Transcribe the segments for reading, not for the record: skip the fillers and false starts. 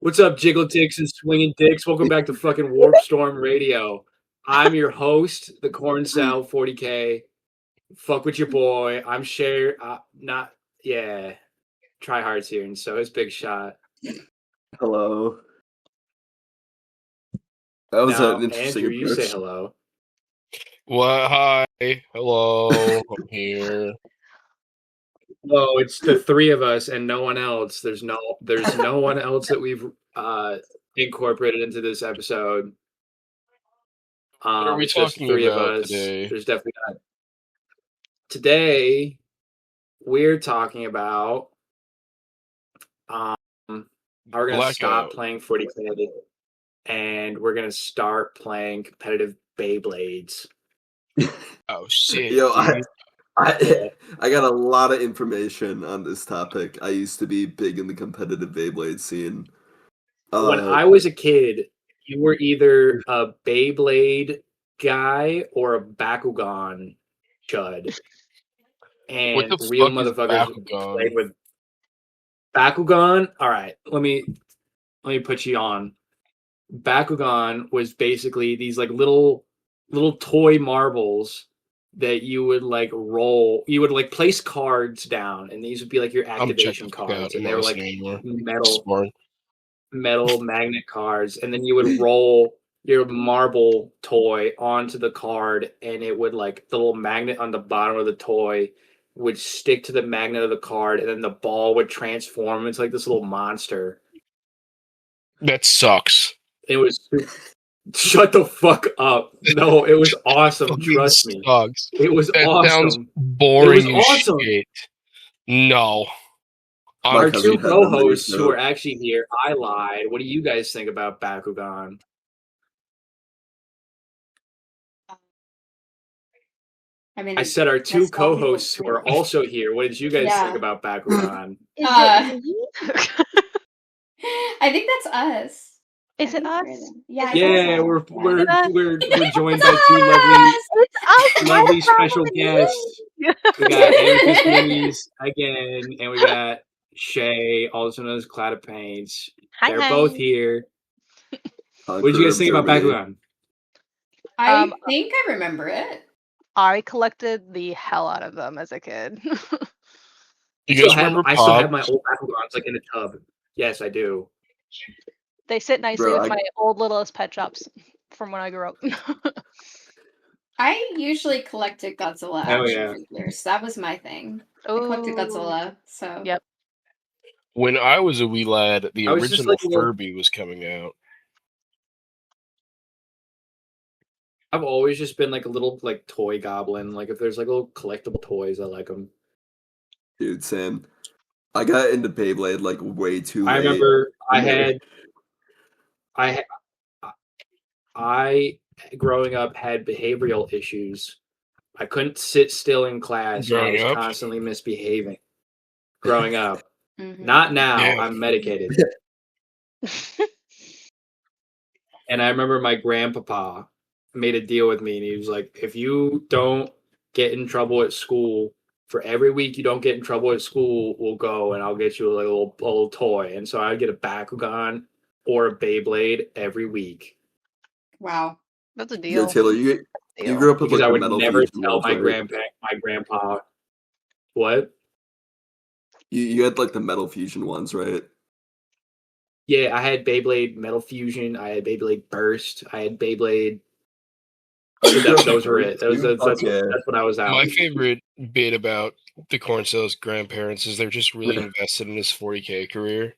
What's up, jiggle ticks and swinging dicks? Welcome back to fucking WarpStorm Radio. I'm your host, the Corn Cell 40K. Fuck with your boy. I'm Try Hard's here, and so is Big Shot. Hello. That was an interesting Andrew, you approach. say hello. What? Hi. Hello. I'm here. No, it's the three of us and no one else. There's no one else that we've incorporated into this episode. What are we It's just talking three of about us. today? There's definitely not. Today, we're talking about we're gonna stop playing 40K and we're gonna start playing competitive Beyblades. Oh shit! Yo, I got a lot of information on this topic. I used to be big in the competitive Beyblade scene. When I was a kid, you were either a Beyblade guy or a Bakugan chud. And real motherfuckers played with Bakugan. All right, let me put you on. Bakugan was basically these like little toy marbles that you would like roll. You would like place cards down, and these would be like your activation cards, and they were like metal magnet cards, and then you would roll your marble toy onto the card, and it would like the little magnet on the bottom of the toy would stick to the magnet of the card, and then the ball would transform into like this little monster. That sucks. It was shut the fuck up. No, it was awesome. Trust me. Sucks. It was awesome. Sounds boring. It was awesome. Shit. No. Our two co-hosts who are actually here, I lied. What do you guys think about Bakugan? I said our two co-hosts who are also here. What did you guys think about Bakugan? I think that's us. Is it us? Yeah, we're joined by two lovely special guests. We got mysticamethystminis again, and we got Shay, also known as Cloud of Paints. They're both here. What did you guys think about Bakugan? I think I remember it. I collected the hell out of them as a kid. I still have my old Bakugans like in a tub. Yes, I do. They sit nicely with my old littlest pet shops from when I grew up. I usually collected Godzilla action figures. That was my thing. Ooh. I collected Godzilla, so yep. When I was a wee lad, the original Furby was coming out. I've always just been like a little like toy goblin. Like if there's like little collectible toys, I like them. Dude, Sam, I got into Beyblade like way too late. I remember I growing up had behavioral issues. I couldn't sit still in class. I was constantly misbehaving. Growing up. Not now. Yeah. I'm medicated. And I remember my grandpapa made a deal with me, and he was like, if you don't get in trouble at school, for every week you don't get in trouble at school, we'll go and I'll get you like a little toy. And so I'd get a Bakugan or a Beyblade every week. Wow. That's a deal. Yeah, Taylor, you grew up with because like I would metal never fusion tell ones, my grandpa what? You had like the metal fusion ones, right? Yeah, I had Beyblade Metal Fusion, I had Beyblade Burst, I had Beyblade. Those were it. That's what I was out. My favorite bit about the Corn Cell's grandparents is they're just really invested in his 40K career.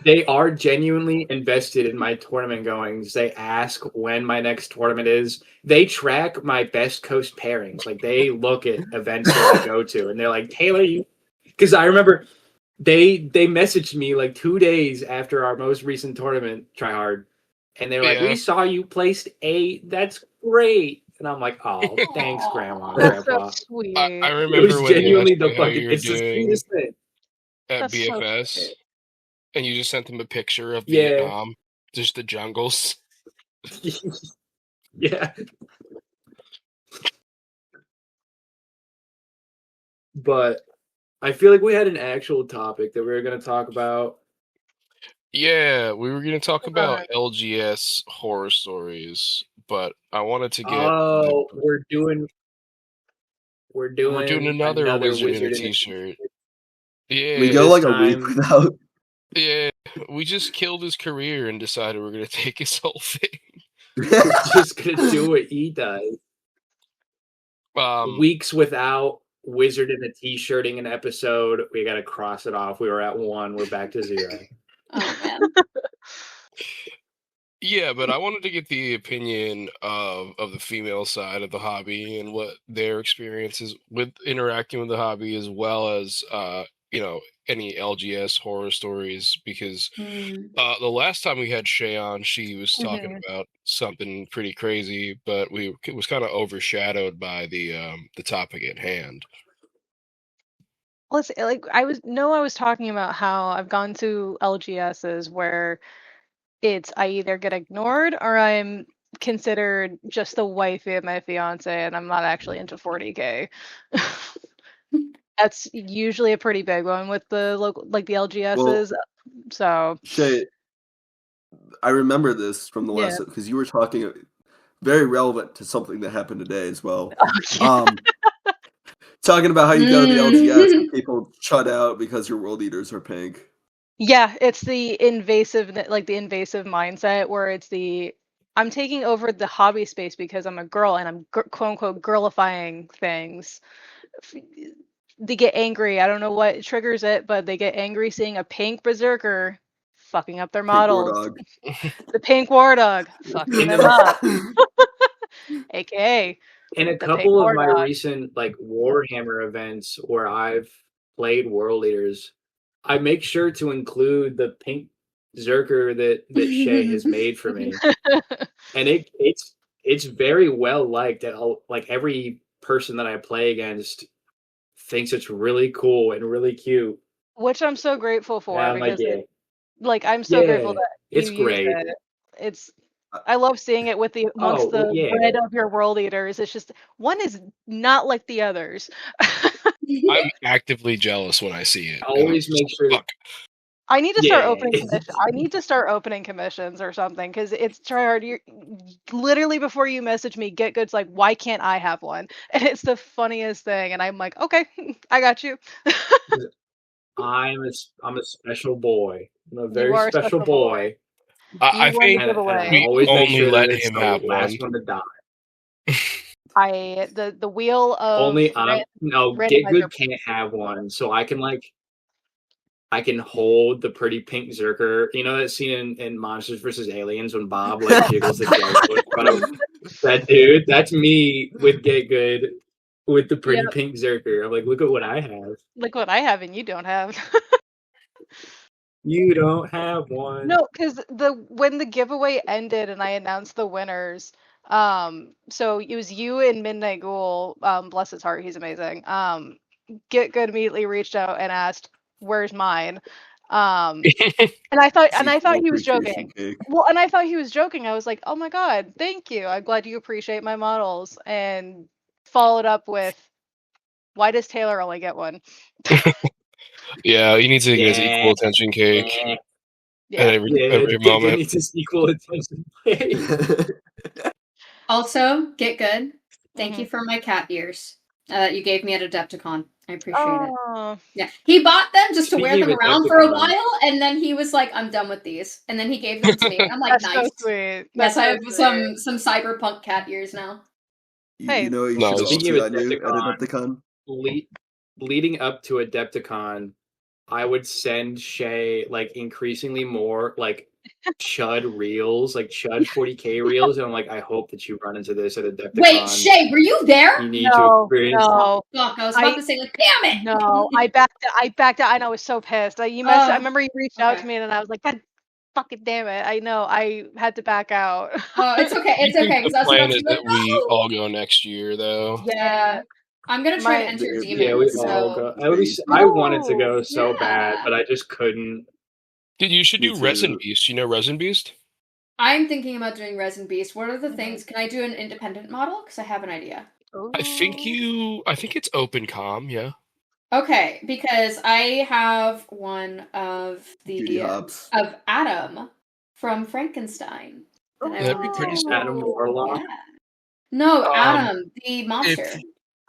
They are genuinely invested in my tournament goings. They ask when my next tournament is. They track my best coast pairings. Like they look at events that I go to, and they're like, Taylor, because I remember they messaged me like 2 days after our most recent tournament, Try Hard. And they're like, we saw you placed 8. That's great. And I'm like, oh, thanks, Grandma, Grandpa. So sweet. I remember it was when genuinely the fucking. It's the sweetest thing. At BFS, and you just sent them a picture of Vietnam, just the jungles. Yeah. But I feel like we had an actual topic that we were going to talk about. Yeah, we were going to talk about LGS horror stories, but I wanted to get. Oh, we're doing another wizard in a t-shirt. Yeah, we go like a week without. Yeah, we just killed his career and decided we're gonna take his whole thing. We're just gonna do what he does. Weeks without wizard in a t-shirting an episode. We gotta cross it off. We were at 1. We're back to 0. Oh man. Yeah, but I wanted to get the opinion of the female side of the hobby and what their experiences with interacting with the hobby, as well as any LGS horror stories, because the last time we had Shay on, she was talking about something pretty crazy, but it was kind of overshadowed by the topic at hand. Listen, like I was talking about how I've gone to LGSs where I either get ignored or I'm considered just the wifey of my fiance, and I'm not actually into 40K. That's usually a pretty big one with the local, like the LGSs. Well, so Shay, I remember this from the last because you were talking very relevant to something that happened today as well. Talking about how you go to the LGS and people shut out because your world eaters are pink. Yeah, it's the invasive mindset where it's I'm taking over the hobby space because I'm a girl and I'm quote unquote girlifying things. They get angry. I don't know what triggers it, but they get angry seeing a pink berserker fucking up their models. The pink war dog fucking them up. AKA. In a couple of my recent Warhammer events where I've played world leaders, I make sure to include the pink Zerker that Shay has made for me, and it's very well liked. Like every person that I play against thinks it's really cool and really cute, which I'm so grateful for because I'm so grateful that it's great. I love seeing it with the bread of your world eaters. It's just one is not like the others. I'm actively jealous when I see it. Always make sure. I need to start opening commissions. I need to start opening commissions or something because it's try hard. You're literally before you message me, Get Good's like, why can't I have one? And it's the funniest thing. And I'm like, okay, I got you. I'm a special boy. I'm a very special boy. I think we always only let him have last one to die. The wheel of Get Good can't have one, so I can hold the pretty pink Zerker. You know that scene in Monsters vs. Aliens when Bob jiggles the jello in front of that dude? That's me with Get Good with the pretty pink Zerker. I'm like, look at what I have. Look what I have and you don't have. You don't have one. No, because when the giveaway ended and I announced the winners, so it was you and Midnight Ghoul, bless his heart, he's amazing. Get Good immediately reached out and asked, "Where's mine?" And I thought he was joking. Well, and I thought he was joking. I was like, "Oh my god, thank you. I'm glad you appreciate my models." And followed up with, "Why does Taylor only get one?" Yeah, he needs to get his equal attention cake. Yeah. At every moment. He needs his equal attention cake. Also, Get Good. Thank you for my cat ears that you gave me at Adepticon. I appreciate it. Yeah, he bought them just to wear them around for a while, and then he was like, "I'm done with these," and then he gave them to me. I'm like, "Nice, so sweet." Yes, I have some cyberpunk cat ears now. Hey, you know, you should also do at Adepticon. Leading up to Adepticon, I would send Shay increasingly more Chud reels, Chud 40K reels, and I'm like, I hope that you run into this at Adepticon. Wait, Shay, were you there? You need to experience. No, fuck, I was about to say, damn it. No, I backed out, and I was so pissed. I remember you reached out to me, and I was like, God fucking damn it! I know I had to back out. Oh, it's okay. It's okay. The plan is that we all go next year, though. Yeah. I'm gonna try to enter Demon. Yeah, we all go. At least I wanted to go so bad, but I just couldn't. Dude, you should do Resin Beast. You know Resin Beast? I'm thinking about doing Resin Beast. What are the things? Can I do an independent model? Because I have an idea. I think it's open com, yeah. Okay, because I have one of of Adam from Frankenstein. That'd be pretty sad. Adam Warlock. Yeah. No, Adam, the monster.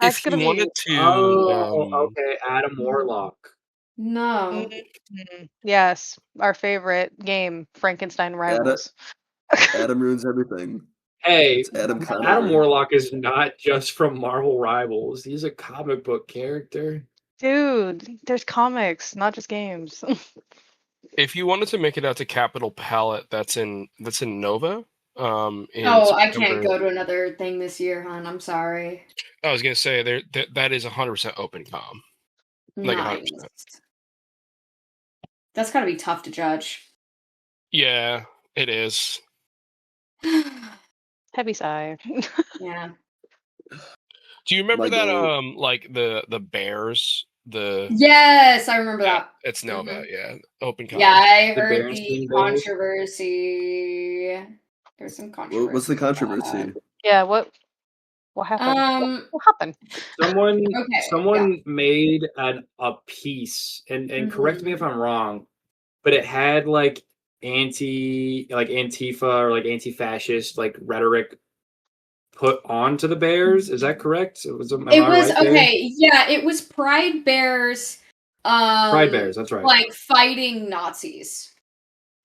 If you wanted to, okay, Adam Warlock. No. Yes, our favorite game, Frankenstein Rivals. Adam ruins everything. Hey, Adam Warlock is not just from Marvel Rivals. He's a comic book character. Dude, there's comics, not just games. If you wanted to make it out to Capital Palette, that's in Nova. I can't go to another thing this year, hon. I'm sorry. I was gonna say that is 100% open com. Like 100%. That's gotta be tough to judge. Yeah, it is. Heavy sigh. Yeah. Do you remember that like the Bears? Yes, I remember that. It's Nova, yeah. Open com. Yeah, I heard the controversy. There's some controversy. What's the controversy? Yeah, what happened? What happened? Someone made a piece, and correct me if I'm wrong, but it had like Antifa or like anti-fascist like rhetoric put onto the Bears. Is that correct? It was okay. Yeah, it was Pride Bears. Pride Bears. That's right. Like fighting Nazis.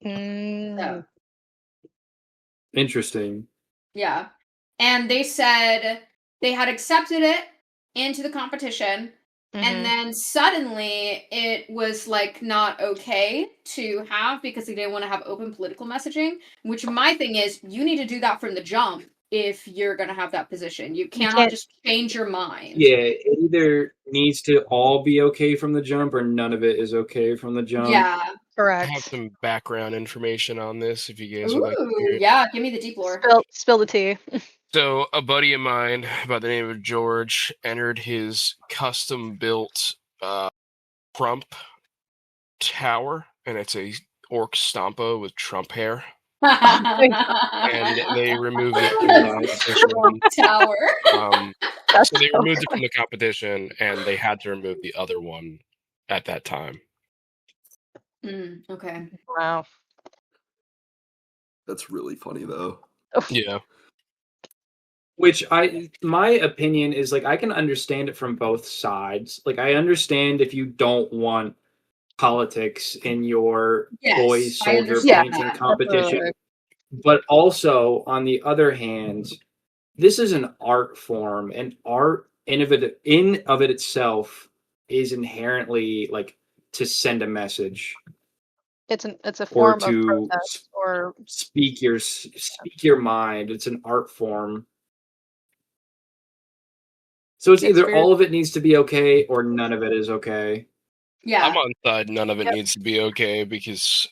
So. Interesting. Yeah, and they said they had accepted it into the competition, and then suddenly it was like not okay to have because they didn't want to have open political messaging. Which my thing is, you need to do that from the jump. If you're going to have that position, you cannot just change your mind. Yeah, it either needs to all be okay from the jump or none of it is okay from the jump. Yeah, correct. I have some background information on this if you guys would like to hear it. Yeah, give me the deep lore. Spill the tea. So a buddy of mine by the name of George entered his custom-built Trump tower, and it's a orc stompa with Trump hair. And they removed it from the competition. Tower. So they removed it from the competition, and they had to remove the other one at that time. Okay. Wow. That's really funny, though. Yeah. Which my opinion is like I can understand it from both sides. Like I understand if you don't want politics in your boy soldier painting competition. But also, on the other hand, this is an art form, and art in of it itself is inherently like to send a message. It's a form or to of protest or speak your mind. It's an art form. So it's either all of it needs to be okay or none of it is okay. Yeah, I'm on side. None of it needs to be okay because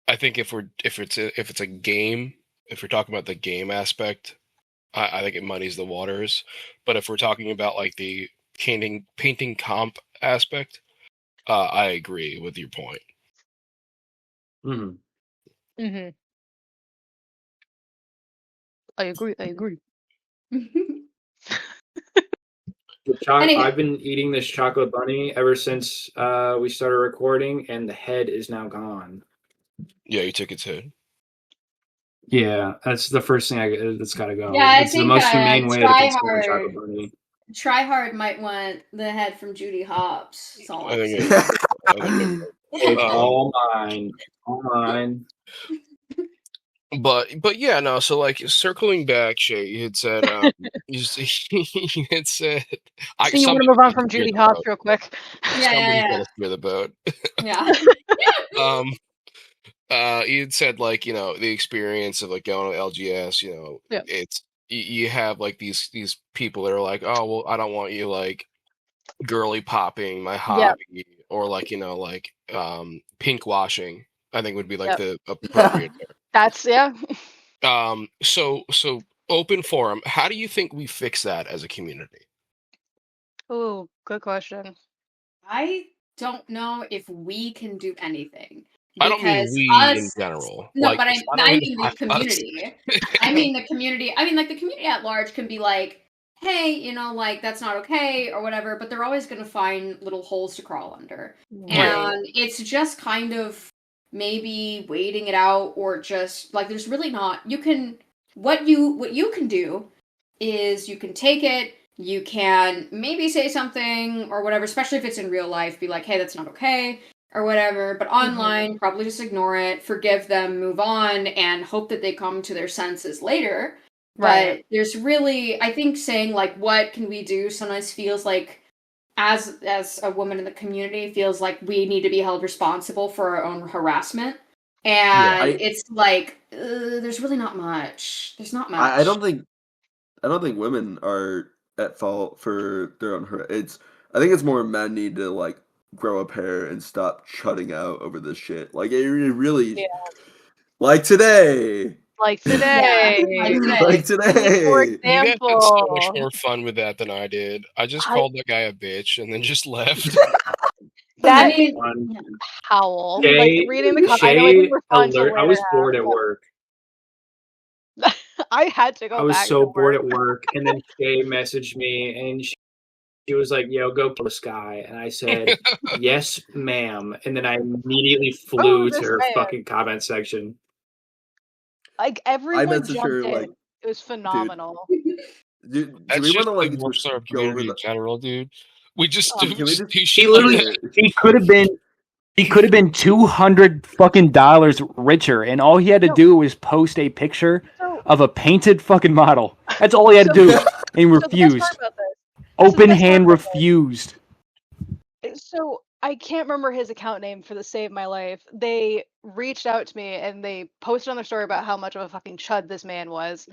I think if it's a game, if we're talking about the game aspect, I think it muddies the waters. But if we're talking about like the painting comp aspect, I agree with your point. I agree. I've been eating this chocolate bunny ever since we started recording, and the head is now gone. Yeah, you took its head. Yeah, that's the first thing that's got to go. Yeah, it's the most humane way to consume a chocolate bunny. Tryhard might want the head from Judy Hopps. It's all mine. All mine. But yeah, no. So like circling back, Shay, you had said you had said. So you want to move on from Judy Hopps real quick? Yeah. The boat. Yeah. You had said like the experience of like going to LGS. It's you have like these people that are like, oh well, I don't want you like girly popping my hobby or like pink washing. I think would be like the appropriate term. That's So open forum. How do you think we fix that as a community? Oh, good question. I don't know if we can do anything. I don't mean we in general. No, like, but I mean the community. I mean the community. I mean, like the community at large can be like, hey, you know, like, that's not okay or whatever, but they're always going to find little holes to crawl under. Right. And it's just kind of maybe waiting it out, or just, like, there's really not, what you can do is you can take it, you can maybe say something or whatever, especially if it's in real life, be like, hey, that's not okay, or whatever, but online, probably just ignore it, forgive them, move on, and hope that they come to their senses later. Right. But there's really, I think, saying, like, what can we do sometimes feels like, as a woman in the community, feels like we need to be held responsible for our own harassment. And it's like, there's really not much. There's not much. I don't think women are at fault for their own harassment. I think it's more men need to, like, grow a pair and stop shutting out over this shit. Like, it really, like today. Like today. Like today. For You guys example. had so much more fun with that than I did. I just called that guy a bitch and then just left. That is howl. Shay, like reading the comments. I know it was fun alert. I was bored at work. I had to go back. I was so bored at work, and then Shay messaged me, and she was like, "Yo, go kill this guy." And I said, "Yes, ma'am." And then I immediately flew to her fucking comment section. Like everyone I messaged jumped her, in. like, It was phenomenal. Do That's we just want to, like, the WarpStorm community in general, dude. We just do. He literally, he could have been $200 fucking richer, and all he had to do was post a picture of a painted fucking model. That's all he had to do, and he refused. Open hand refused. So I can't remember his account name for the save my life. They reached out to me and they posted on their story about how much of a fucking chud this man was.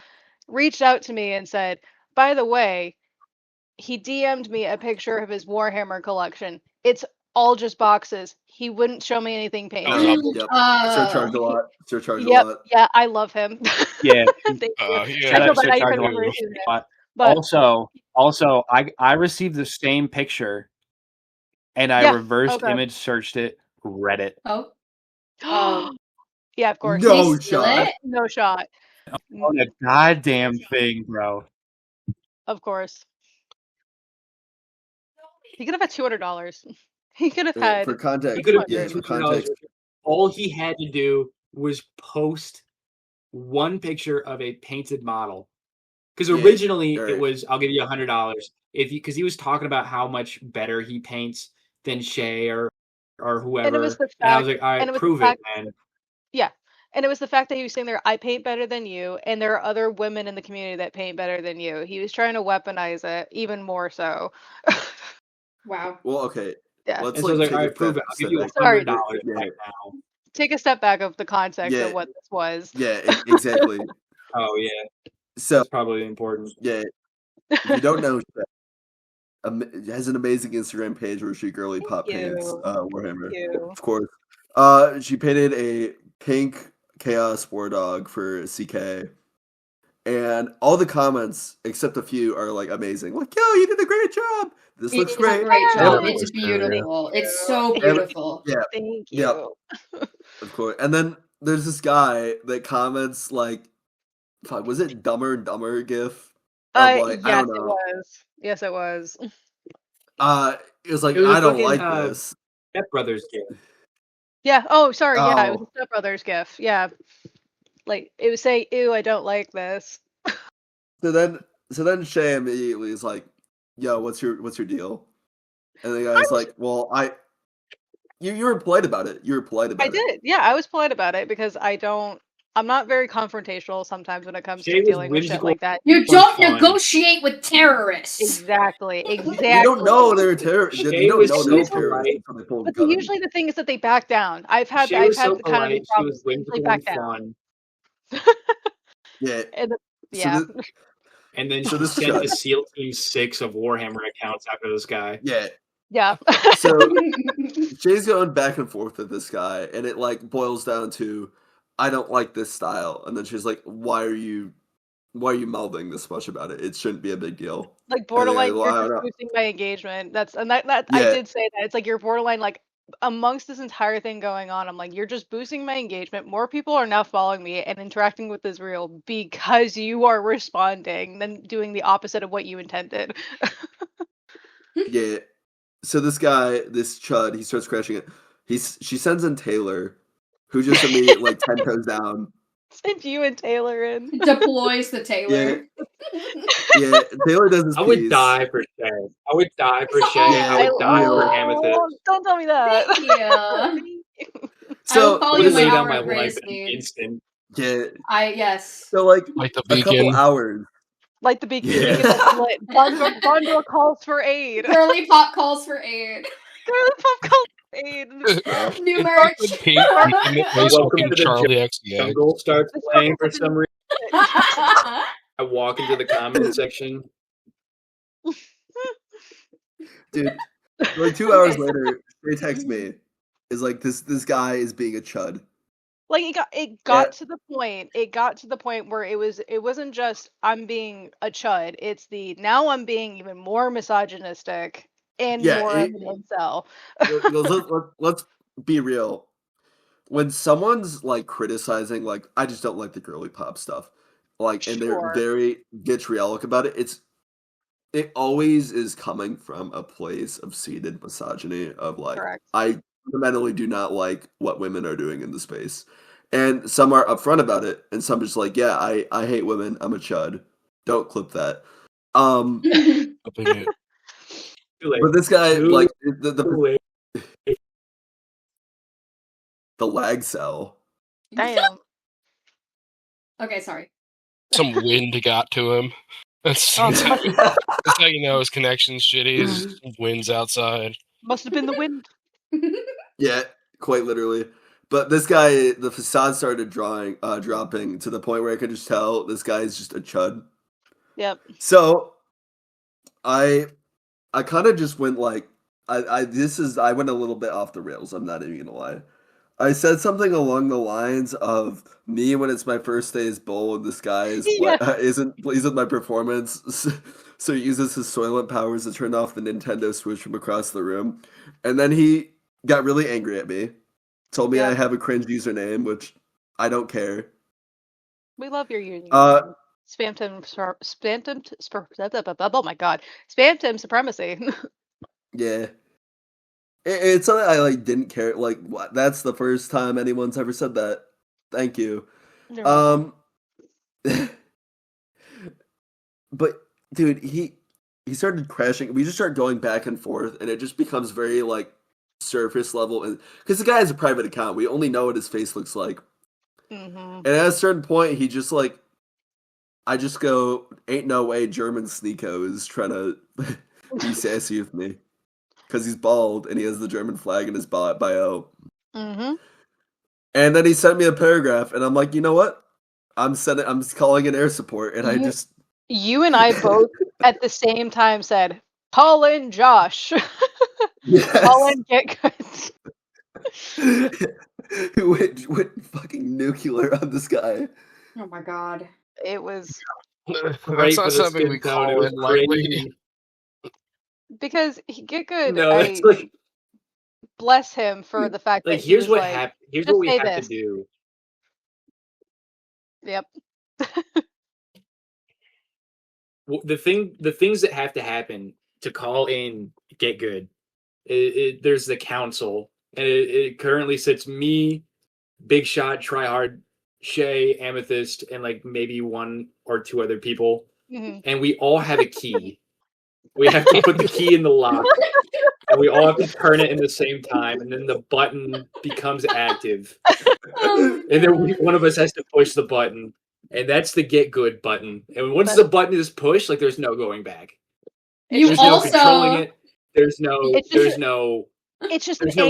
Reached out to me and said, by the way, he DM'd me a picture of his Warhammer collection. It's all just boxes. He wouldn't show me anything painted. Yep. Surcharge a lot. Surcharge a lot. Yeah, I love him. Yeah. Thank you. Shout out But I Surcharge couldn't a remember lot. his name. But Also, I received the same picture, and I reversed image searched it, read it. Yeah, of course. No shot. No shot. On a goddamn thing, bro. Of course. He could have had $200. He could have had. For context. He could have for context. All he had to do was post one picture of a painted model. Because originally it was, I'll give you $100 because he was talking about how much better he paints than Shay or whoever. And, I was like, all right, prove it, man. Yeah. And it was the fact that he was saying there, I paint better than you, and there are other women in the community that paint better than you. He was trying to weaponize it even more so. Wow. Well, okay. Yeah. Let's all right, prove it. I'll give you $100 right now. Take a step back of the context of what this was. Yeah, exactly. Oh, yeah. So that's probably important. Yeah. If you don't know, she has an amazing Instagram page where she girly pop paints Warhammer. Of course. She painted a pink Chaos War Dog for CK. And all the comments, except a few, are like amazing. Like, yo, you did a great job. This looks great. Great job. It's beautiful. It's so beautiful. Yeah. Thank you. Of course. And then there's this guy that comments like, fuck, was it Dumber and Dumber GIF? Yes, it was. Yes, it was. It was like, I don't like this. Step Brothers GIF. Yeah. Oh, sorry. Yeah, it was a Step Brothers GIF. Yeah. Like it was saying, "Ew, I don't like this." So then Shay immediately is like, "Yo, what's your deal?" And the guy's like, "Well, you were polite about it. You were polite about it." I did. Yeah, I was polite about it because I'm not very confrontational sometimes when it comes to dealing with shit like that. You don't negotiate with terrorists. Exactly. You don't know they're terrorists. You don't know they're terrorists. But usually the thing is that they back down. I've had kind of problems. They back down. Yeah. And then she sent the SEAL Team 6 of Warhammer accounts after this guy. Yeah. Yeah. So Shay's going back and forth with this guy, and it like boils down to, I don't like this style. And then she's like, why are you mouthing this much about it? It shouldn't be a big deal. Like borderline, you're just boosting my engagement. I did say that. It's like you're borderline like amongst this entire thing going on, I'm like, you're just boosting my engagement. More people are now following me and interacting with this reel because you are responding than doing the opposite of what you intended. Yeah. So this guy, this chud, he starts crashing it. She sends in Taylor, who just immediately like 10 toes down. Send you and Taylor in. Deploys the Taylor. Yeah, Taylor does his piece. I would die for Shay. I would die for Shay. I would die for Amethyst. Don't tell me that. Thank you. So, I will call you my down hour my of life grace, in an dude. instant. Yeah. Yes. So like the a couple hours. Like the beacon. Yeah. Beacon is lit. Bundle calls for aid. Girly Pop calls for aid. Girly Pop calls for aid. New merch. Welcome to the Charlie jungle starts playing for some reason. I walk into the comment section. Dude, like 2 hours later, they text me. Is like this guy is being a chud. Like it got to the point. It got to the point where it wasn't just I'm being a chud. It's the now I'm being even more misogynistic and more of an incel. Let's be real. When someone's like criticizing, like I just don't like the girly pop stuff, like, and they're very vitriolic about it. It always is coming from a place of seated misogyny of like, correct. I fundamentally do not like what women are doing in the space. And some are upfront about it, and some just like, yeah, I hate women, I'm a chud. Don't clip that. But this guy, like, the lag cell. Damn. Okay, sorry. Some wind got to him. That's how you know his connection's shitty. His wind's outside. Must have been the wind. Yeah, quite literally. But this guy, the facade started dropping to the point where I could just tell this guy is just a chud. Yep. So I kind of just went like I went a little bit off the rails. I'm not even gonna lie. I said something along the lines of me when it's my first day as Bull and this guy is isn't pleased with my performance, so he uses his Soylent powers to turn off the Nintendo Switch from across the room, and then he got really angry at me, told me I have a cringe username, which I don't care. We love your username. Spamton, oh my god, Spamton supremacy. Yeah. It's something I like didn't care. Like that's the first time anyone's ever said that. Thank you. But dude, he started crashing. We just start going back and forth, and it just becomes very like surface level. And because the guy has a private account, we only know what his face looks like. Mm-hmm. And at a certain point, he just like, I just go, ain't no way German Sneeko is trying to be sassy with me. Because he's bald and he has the German flag in his bio. Mm-hmm. And then he sent me a paragraph, and I'm like, you know what? I'm calling in air support, and You and I both at the same time said, call in Josh. Yes. Call in Get Good. Who went fucking nuclear on this guy. Oh my god. It was... That's not something we call it lightly. Because Get Good, no, it's like, bless him for the fact that here's what happened. Here's what we have to do. Yep. The things that have to happen to call in Get Good. There's the council, and it currently sits me, Big Shot, Tryhard, Shay, Amethyst, and like maybe one or two other people, and we all have a key. We have to put the key in the lock, and we all have to turn it in the same time, and then the button becomes active. And then one of us has to push the button, and that's the Get Good button. And once the button is pushed, like there's no going back. There's no controlling it. There's no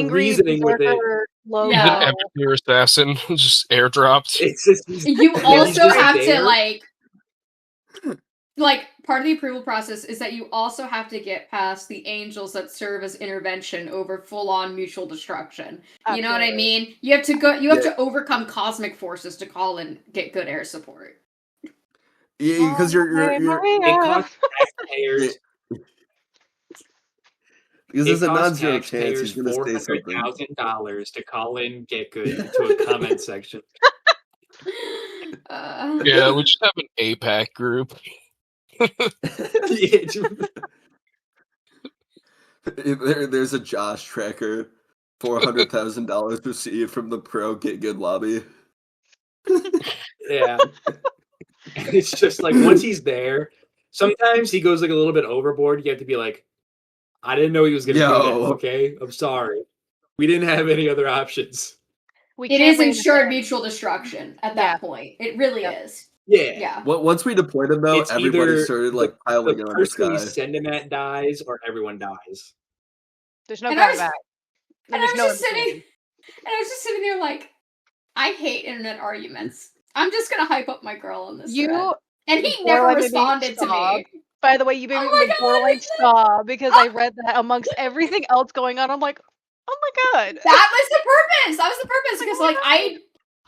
reasoning with it. Yeah. Your assassin just airdropped. It's just you also have to like part of the approval process is that you also have to get past the angels that serve as intervention over full-on mutual destruction. Absolutely. You know what I mean? You have to overcome cosmic forces to call and get good air support. Yeah, because you're it costs taxpayers. Because there's a non-zero chance taxpayers he's going to say something. $400,000 to call in Get Good into a comment section. Yeah, we just have an APAC group. There's a Josh tracker. $400,000 received from the pro Get Good lobby. Yeah. It's just like once he's there, sometimes he goes like a little bit overboard. You have to be like, I didn't know he was gonna do that. Okay, I'm sorry. We didn't have any other options. It is ensured mutual destruction at that point. It really is. Yeah. Once we deployed him, though, everybody started like piling the on this guy. person we send him at dies, or everyone dies. There's no going back. And I was just sitting there like, I hate internet arguments. I'm just gonna hype up my girl on this thread. And he never responded to me. By the way, you made me borderline stop because I read that amongst everything else going on. I'm like, oh my god. That was the purpose. Because like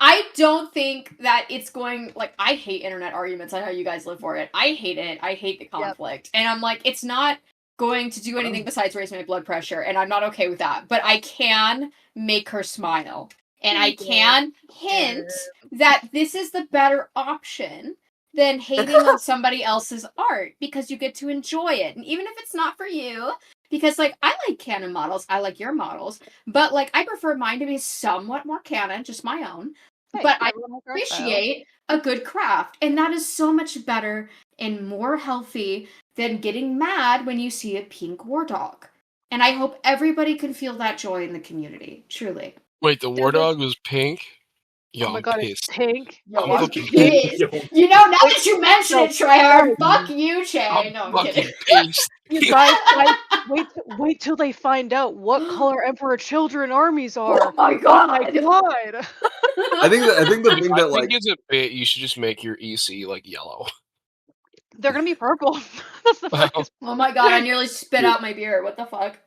I don't think that it's going like I hate internet arguments. I know you guys live for it. I hate it. I hate the conflict. And I'm like, it's not going to do anything besides raise my blood pressure, and I'm not okay with that. But I can make her smile. And I can hint that this is the better option than hating on somebody else's art, because you get to enjoy it. And even if it's not for you, because like I like canon models, I like your models, but like I prefer mine to be somewhat more canon, just my own. Hey, but I appreciate a good craft, and that is so much better and more healthy than getting mad when you see a pink war dog. And I hope everybody can feel that joy in the community, truly. Wait, the war dog was pink? Yo, oh my god, pissed. it's pink. Yo, it's pissed. You know, now that you mention it, Treyarch, fuck you, Che. No, I'm kidding. You guys, wait till they find out what color Emperor Children armies are. Oh my god! Oh my god! I think the thing that like is a bit. You should just make your EC like yellow. They're gonna be purple. That's the funniest. Oh my god! I nearly spit out my beer. What the fuck?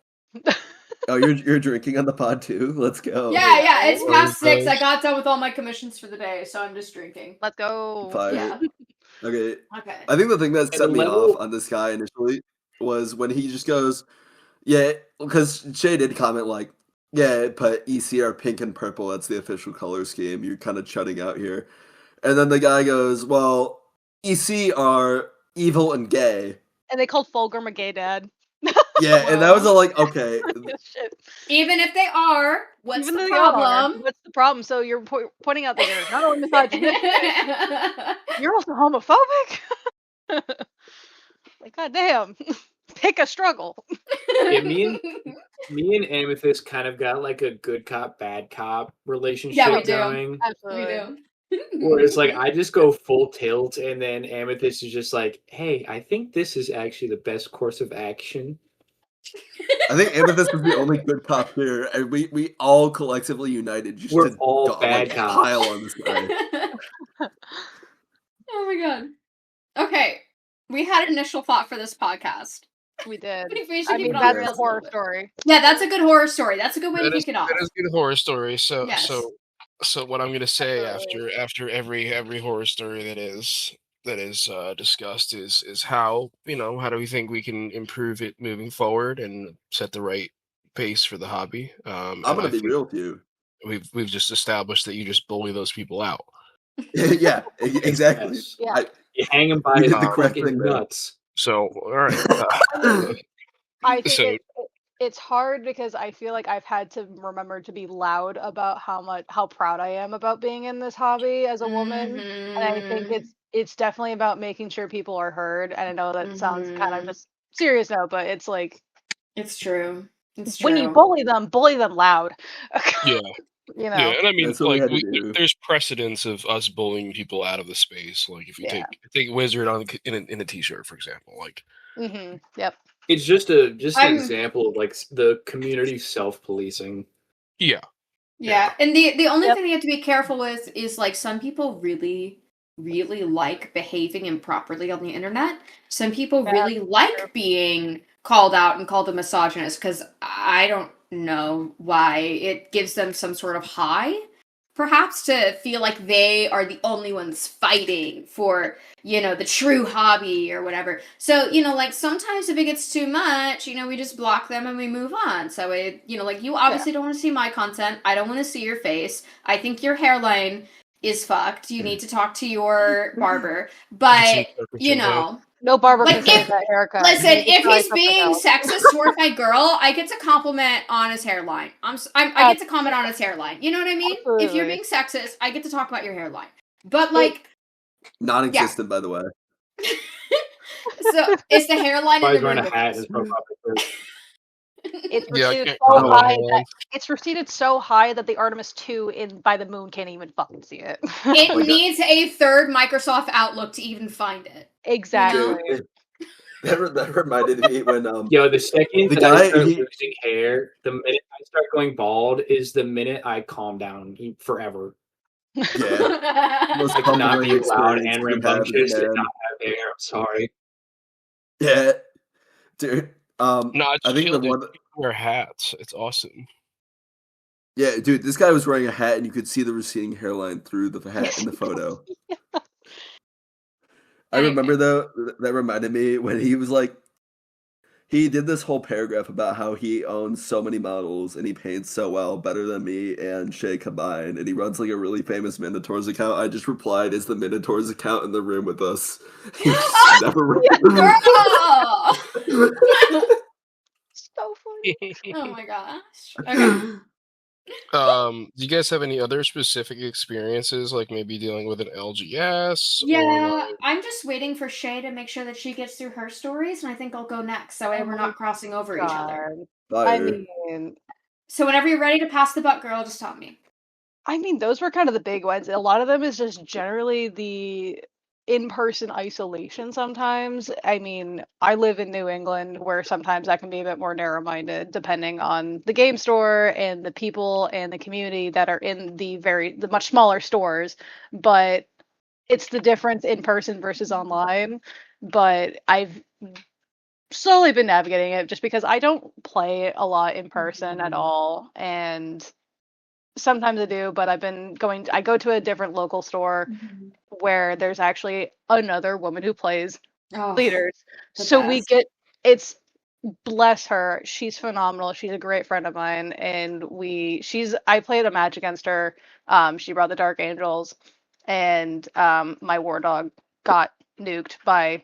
Oh, you're drinking on the pod too? Let's go. Yeah. It's past 6. I got done with all my commissions for the day, so I'm just drinking. Let's go. Fire. Yeah. Okay. I think the thing that set me off on this guy initially was when he just goes, yeah, because Shay did comment like, yeah, but EC are pink and purple. That's the official color scheme. You're kind of shutting out here. And then the guy goes, well, EC are evil and gay. And they called Fulgrim a gay dad. Yeah, and that was all like, okay. Even if they are, what's the problem? What's the problem? So you're pointing out that you're not only misogynistic, you're also homophobic? Like, goddamn. Pick a struggle. Yeah, me and Amethyst kind of got like a good cop, bad cop relationship going. Absolutely. We do. Whereas, like, I just go full tilt, and then Amethyst is just like, hey, I think this is actually the best course of action. I think Amethyst was the only good cop here, and we all collectively united just We're all bad cops. Pile on this guy. Oh my god. Okay, we had an initial thought for this podcast. We did. I mean, that's a horror story. Yeah, that's a good horror story. That's a good way to kick it off. That is a good horror story. So, yes. So what I'm going to say after every horror story that is discussed is how do we think we can improve it moving forward and set the right pace for the hobby. I'm going to be real with you. We've just established that you just bully those people out. Yeah, exactly. Yes. Yeah. You hang them by the fucking nuts. So all right. I think it's hard because I feel like I've had to remember to be loud about how proud I am about being in this hobby as a woman, and I think it's definitely about making sure people are heard. And I know that sounds kind of just serious now, but it's like it's true. It's true. When you bully them loud. Yeah. Yeah, and I mean, like, there's precedence of us bullying people out of the space. Like, if you take Wizard in a t-shirt, for example, like. Yep. It's just an example of like the community self-policing. Yeah. And the only thing you have to be careful with is like some people really, really like behaving improperly on the internet. Some people really like being called out and called a misogynist because I don't know why it gives them some sort of high. perhaps to feel like they are the only ones fighting for, the true hobby or whatever. So, like sometimes if it gets too much, we just block them and we move on. So you obviously don't want to see my content. I don't want to see your face. I think your hairline is fucked. You need to talk to your barber. But, no barber can say that haircut. Listen, if he's being sexist towards my girl, I get to compliment on his hairline. I get to comment on his hairline. You know what I mean? Absolutely. If you're being sexist, I get to talk about your hairline. But non-existent, by the way. So it's the hairline. He's wearing a hat. It's receded so high it's receded so high that the Artemis 2 by the moon can't even fucking see it. It needs a third Microsoft Outlook to even find it. Exactly. That reminded me when the second I start losing hair, the minute I start going bald is the minute I calm down forever. Yeah. I cannot be loud and rambunctious and not have hair. I'm sorry. Yeah, dude. I think the one wear hats. It's awesome. Yeah, dude. This guy was wearing a hat, and you could see the receding hairline through the hat in the photo. Yeah. I remember though that reminded me when he was like, he did this whole paragraph about how he owns so many models and he paints so well, better than me and Shay combined, and he runs like a really famous Minotaurs account. I just replied, "Is the Minotaurs account in the room with us?" Never. So funny. Oh my gosh. Okay. Do you guys have any other specific experiences, like maybe dealing with an LGS? Yeah, I'm just waiting for Shay to make sure that she gets through her stories, and I think I'll go next, so we're not crossing over each other. I mean, so whenever you're ready to pass the buck, girl, just stop me. I mean, those were kind of the big ones. A lot of them is just generally the in-person isolation sometimes. I mean, I live in New England where sometimes I can be a bit more narrow-minded depending on the game store and the people and the community that are in the much smaller stores, but it's the difference in person versus online. But I've slowly been navigating it just because I don't play a lot in person at all, and sometimes I do, but I go to a different local store where there's actually another woman who plays leaders. So it's, bless her, she's phenomenal. She's a great friend of mine, and I played a match against her. She brought the Dark Angels, and my war dog got nuked by,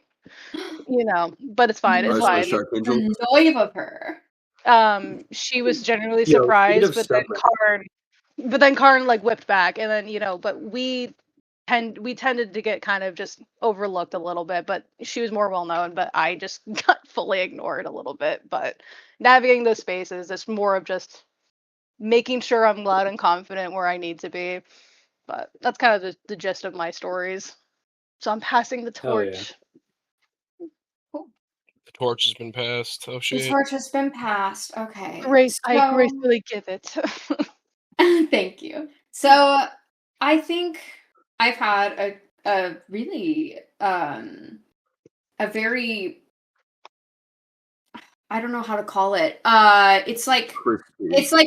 but it's fine. It's fine. Joy of her. She was genuinely surprised, but then Karn like whipped back, and then but we tended to get kind of just overlooked a little bit, but she was more well known, but I just got fully ignored a little bit. But navigating those spaces, it's more of just making sure I'm loud and confident where I need to be. But that's kind of the gist of my stories. So I'm passing the torch. Yeah. The torch has been passed. Oh shit. The torch has been passed. Okay. I gracefully give it. Thank you. So I think I've had a really a very, I don't know how to call it. It's like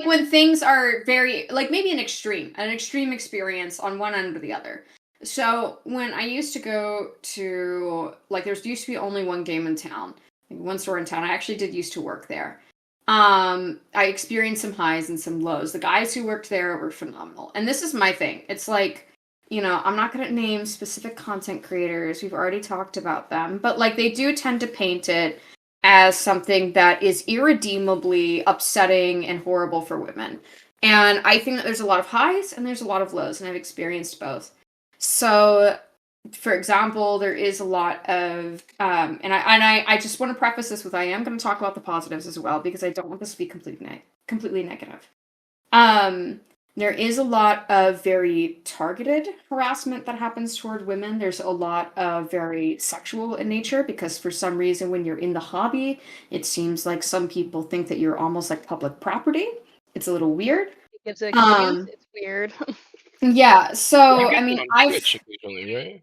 when things are very, like maybe an extreme experience on one end or the other. So when I used to go to, like, there used to be only one game in town, one store in town. I actually did used to work there. I experienced some highs and some lows. The guys who worked there were phenomenal. And this is my thing. It's like, I'm not going to name specific content creators. We've already talked about them. But, like, they do tend to paint it as something that is irredeemably upsetting and horrible for women. And I think that there's a lot of highs and there's a lot of lows, and I've experienced both. So, for example, there is a lot of, and I just want to preface this with, I am going to talk about the positives as well, because I don't want this to be completely negative. There is a lot of very targeted harassment that happens toward women. There's a lot of very sexual in nature, because for some reason when you're in the hobby, it seems like some people think that you're almost like public property. It's a little weird. It gives an excuse. It's weird. Yeah, so, I mean, right?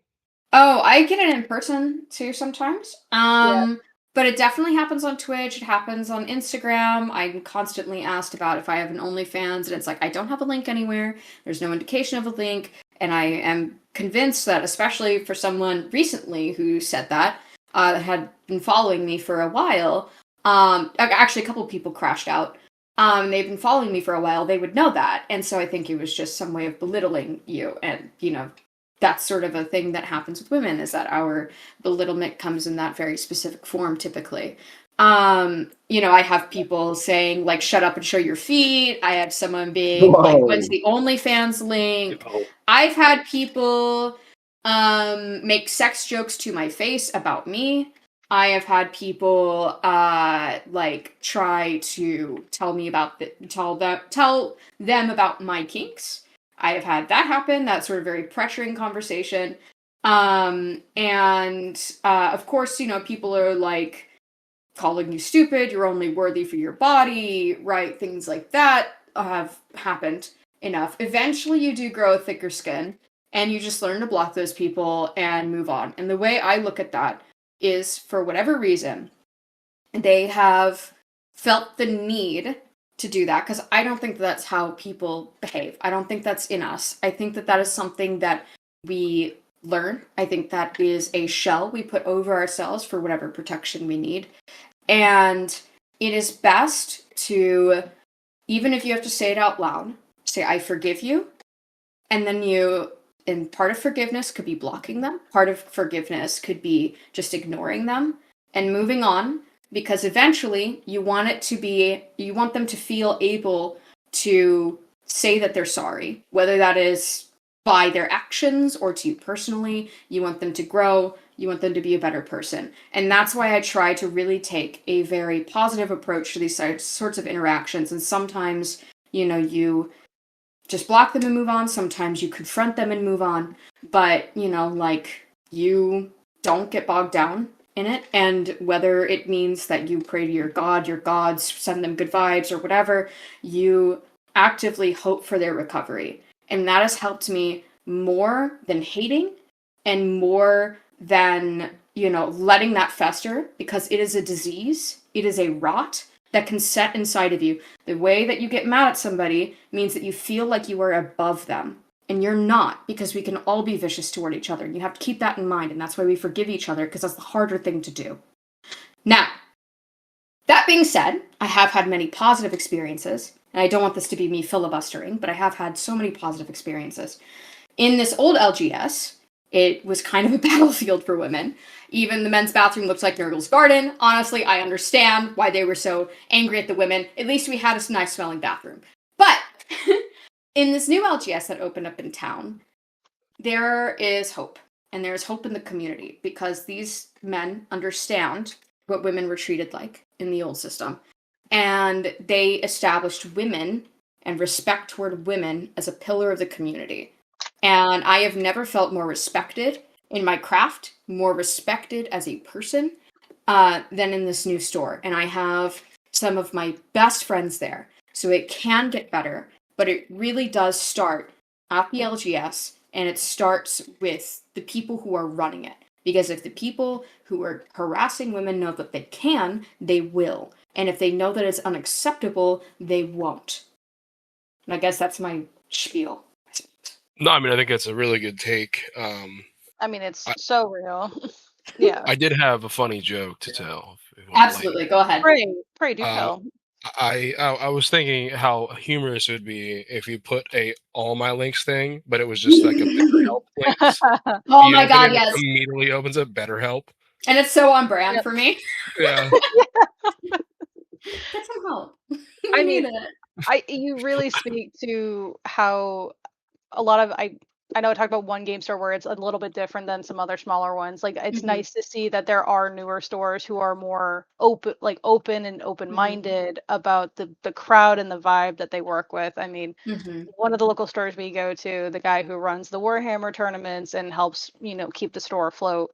Oh, I get it in person too sometimes. But But it definitely happens on Twitch. It happens on Instagram. I'm constantly asked about if I have an OnlyFans, and it's like, I don't have a link anywhere. There's no indication of a link. And I am convinced that, especially for someone recently who said that, had been following me for a while, actually a couple of people crashed out. They've been following me for a while. They would know that. And so I think it was just some way of belittling you. And, you know, that's sort of a thing that happens with women, is that our belittlement comes in that very specific form, typically. You know, I have people saying, like, shut up and show your feet. I had someone being like, when's the OnlyFans link? I've had people make sex jokes to my face about me. I have had people like try to tell them about my kinks. I have had that happen, that sort of very pressuring conversation. And of course, you know, people are like calling you stupid, you're only worthy for your body, right? Things like that have happened enough. Eventually you do grow a thicker skin and you just learn to block those people and move on. And the way I look at that is, for whatever reason, they have felt the need to do that, because I don't think that's how people behave. I don't think that's in us. I think that that is something that we learn. I think that is a shell we put over ourselves for whatever protection we need. And it is best to, even if you have to say it out loud, say, I forgive you. And then and part of forgiveness could be blocking them. Part of forgiveness could be just ignoring them and moving on. Because eventually you want them to feel able to say that they're sorry, whether that is by their actions or to you personally. You want them to grow. You want them to be a better person. And that's why I try to really take a very positive approach to these sorts of interactions. And sometimes, you know, you just block them and move on. Sometimes you confront them and move on. But, you know, like, you don't get bogged down in it. And whether it means that you pray to your gods send them good vibes or whatever, you actively hope for their recovery. And that has helped me more than hating and more than, you know, letting that fester, because it is a disease. It is a rot that can set inside of you. The way that you get mad at somebody means that you feel like you are above them. And you're not, because we can all be vicious toward each other. And you have to keep that in mind. And that's why we forgive each other, because that's the harder thing to do. Now, that being said, I have had many positive experiences. And I don't want this to be me filibustering, but I have had so many positive experiences. In this old LGS, it was kind of a battlefield for women. Even the men's bathroom looked like Nurgle's garden. Honestly, I understand why they were so angry at the women. At least we had a nice smelling bathroom. But in this new LGS that opened up in town, there is hope. And there is hope in the community, because these men understand what women were treated like in the old system. And they established women and respect toward women as a pillar of the community. And I have never felt more respected in my craft, more respected as a person, than in this new store. And I have some of my best friends there. So it can get better, but it really does start at the LGS, and it starts with the people who are running it. Because if the people who are harassing women know that they can, they will. And if they know that it's unacceptable, they won't. And I guess that's my spiel. No, I mean, I think that's a really good take. I mean, it's so real. Yeah. I did have a funny joke to tell. Absolutely, go ahead. Pray do tell. I was thinking how humorous it would be if you put a all my links thing, but it was just like a BetterHelp links. Oh my god, yes. Immediately opens up BetterHelp. And it's so on brand for me. Yeah. Get some help. I mean, you really speak to how a lot of I know I talked about one game store where it's a little bit different than some other smaller ones. Like, it's nice to see that there are newer stores who are more open and open-minded about the crowd and the vibe that they work with. I mean, one of the local stores we go to, the guy who runs the Warhammer tournaments and helps, you know, keep the store afloat,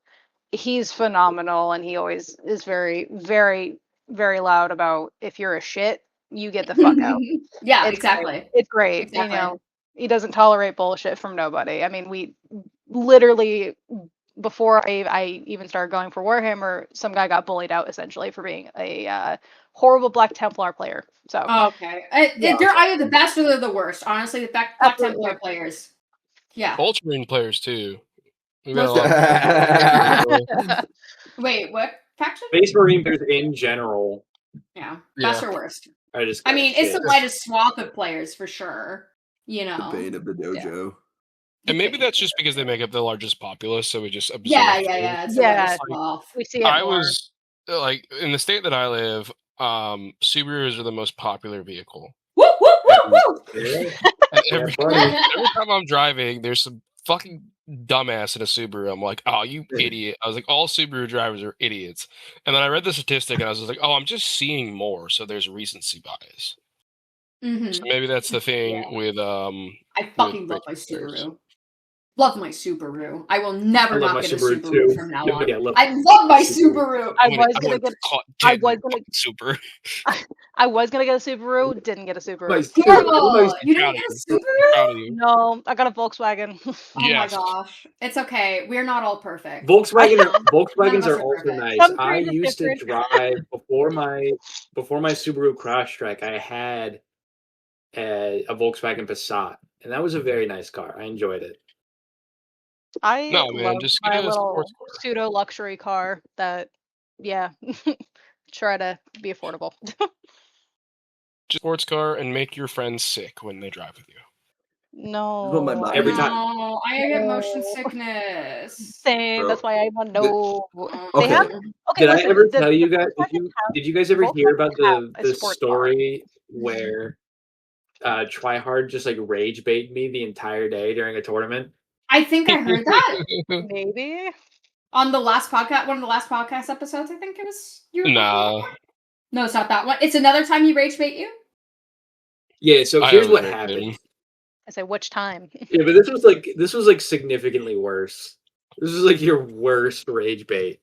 he's phenomenal, and he always is very, very, very loud about, if you're a shit, you get the fuck out. Yeah, exactly. It's great. Exactly. You know, he doesn't tolerate bullshit from nobody. I mean, we literally before I even started going for Warhammer, some guy got bullied out essentially for being a horrible Black Templar player. So okay, they're either the best or they're the worst. Honestly, the Black Templar players. Yeah. Ultramarine players too. Wait, what faction? Space Marine players in general. Yeah, best or worst. I mean, it's the widest swath of players for sure. You know, the bane of the dojo. Yeah. And maybe that's just because they make up the largest populace, so we just absorb. Yeah. We see it I more. was like, in the state that I live, Subarus are the most popular vehicle. Woo, woo, woo, woo! Every time I'm driving, there's some fucking dumbass in a Subaru. I'm like, oh, you idiot. I was like, all Subaru drivers are idiots. And then I read the statistic and I was like, oh, I'm just seeing more, so there's recency bias. Mm-hmm. So maybe that's the thing with I fucking love my Subaru. Love my Subaru. I will never not get a Subaru from now on. I love my Subaru. I was gonna get a Subaru. Didn't get a Subaru. You didn't get a Subaru? No, I got a Volkswagen. Oh my gosh, it's okay. We're not all perfect. Volkswagens are also nice. I used to drive before my Subaru Crosstrek. I had a Volkswagen Passat, and that was a very nice car. I enjoyed it. I love my little pseudo luxury car that, try to be affordable. Just sports car and make your friends sick when they drive with you. No. Every time. No, I get motion sickness. Same. Bro. That's why I want no. Okay. Did I ever tell you guys? Did you guys ever hear about the story where Tryhard just like rage baited me the entire day during a tournament? I think I heard that. Maybe on the last podcast, one of the last podcast episodes. I think it was. No, it's not that one. It's another time you rage bait you. Yeah. So here's what happened. I say which time? Yeah, but this was like significantly worse. This was like your worst rage bait.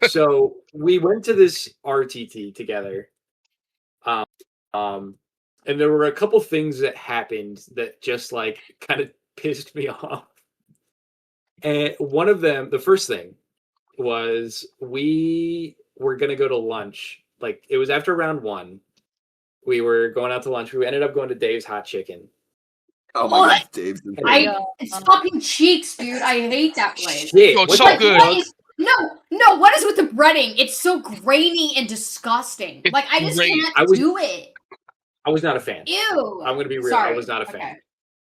So we went to this RTT together, and there were a couple things that happened that just like kind of pissed me off. And one of them, the first thing, was we were gonna go to lunch. Like it was after round 1. We were going out to lunch. We ended up going to Dave's Hot Chicken. Oh my God, Dave's. It's fucking cheeks, dude. I hate that place. Shit, it's so good. No, what is with the breading? It's so grainy and disgusting. Like I just can't do it. I was not a fan. Ew. I'm gonna be real. Sorry. I was not a fan. Okay.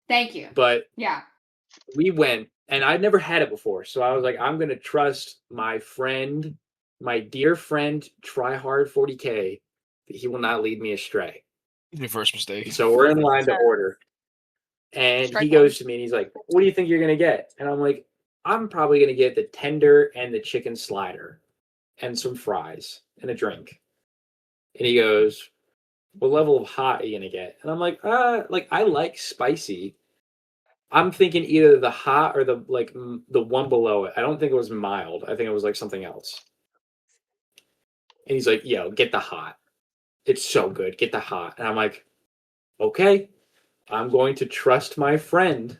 Thank you. But yeah, we went, and I'd never had it before, so I was like, I'm gonna trust my friend, my dear friend, Tryhard 40K, that he will not lead me astray. Your first mistake. So we're in line to order, and he goes to me and he's like, "What do you think you're gonna get?" And I'm like, "I'm probably gonna get the tender and the chicken slider, and some fries and a drink." And he goes, "What level of hot are you gonna get?" And I'm like, I like spicy. I'm thinking either the hot or the one below it. I don't think it was mild. I think it was like something else." And he's like, "Yo, get the hot. It's so good. Get the hot." And I'm like, "Okay, I'm going to trust my friend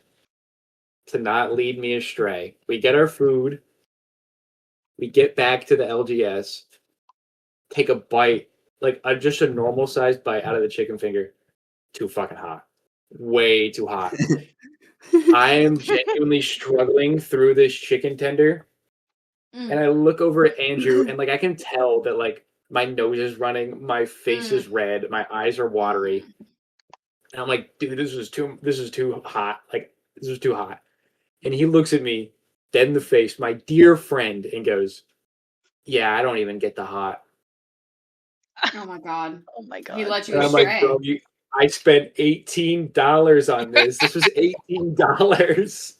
to not lead me astray." We get our food. We get back to the LGS. Take a bite. Like just a normal sized bite out of the chicken finger. Too fucking hot. Way too hot. I am genuinely struggling through this chicken tender. And I look over at Andrew and like I can tell that like my nose is running, my face is red, my eyes are watery. And I'm like, dude, this is too hot. Like, this is too hot. And he looks at me dead in the face, my dear friend, and goes, "Yeah, I don't even get the hot." Oh my god. He let you and astray. I'm like, bro, I spent $18 on this. This was $18.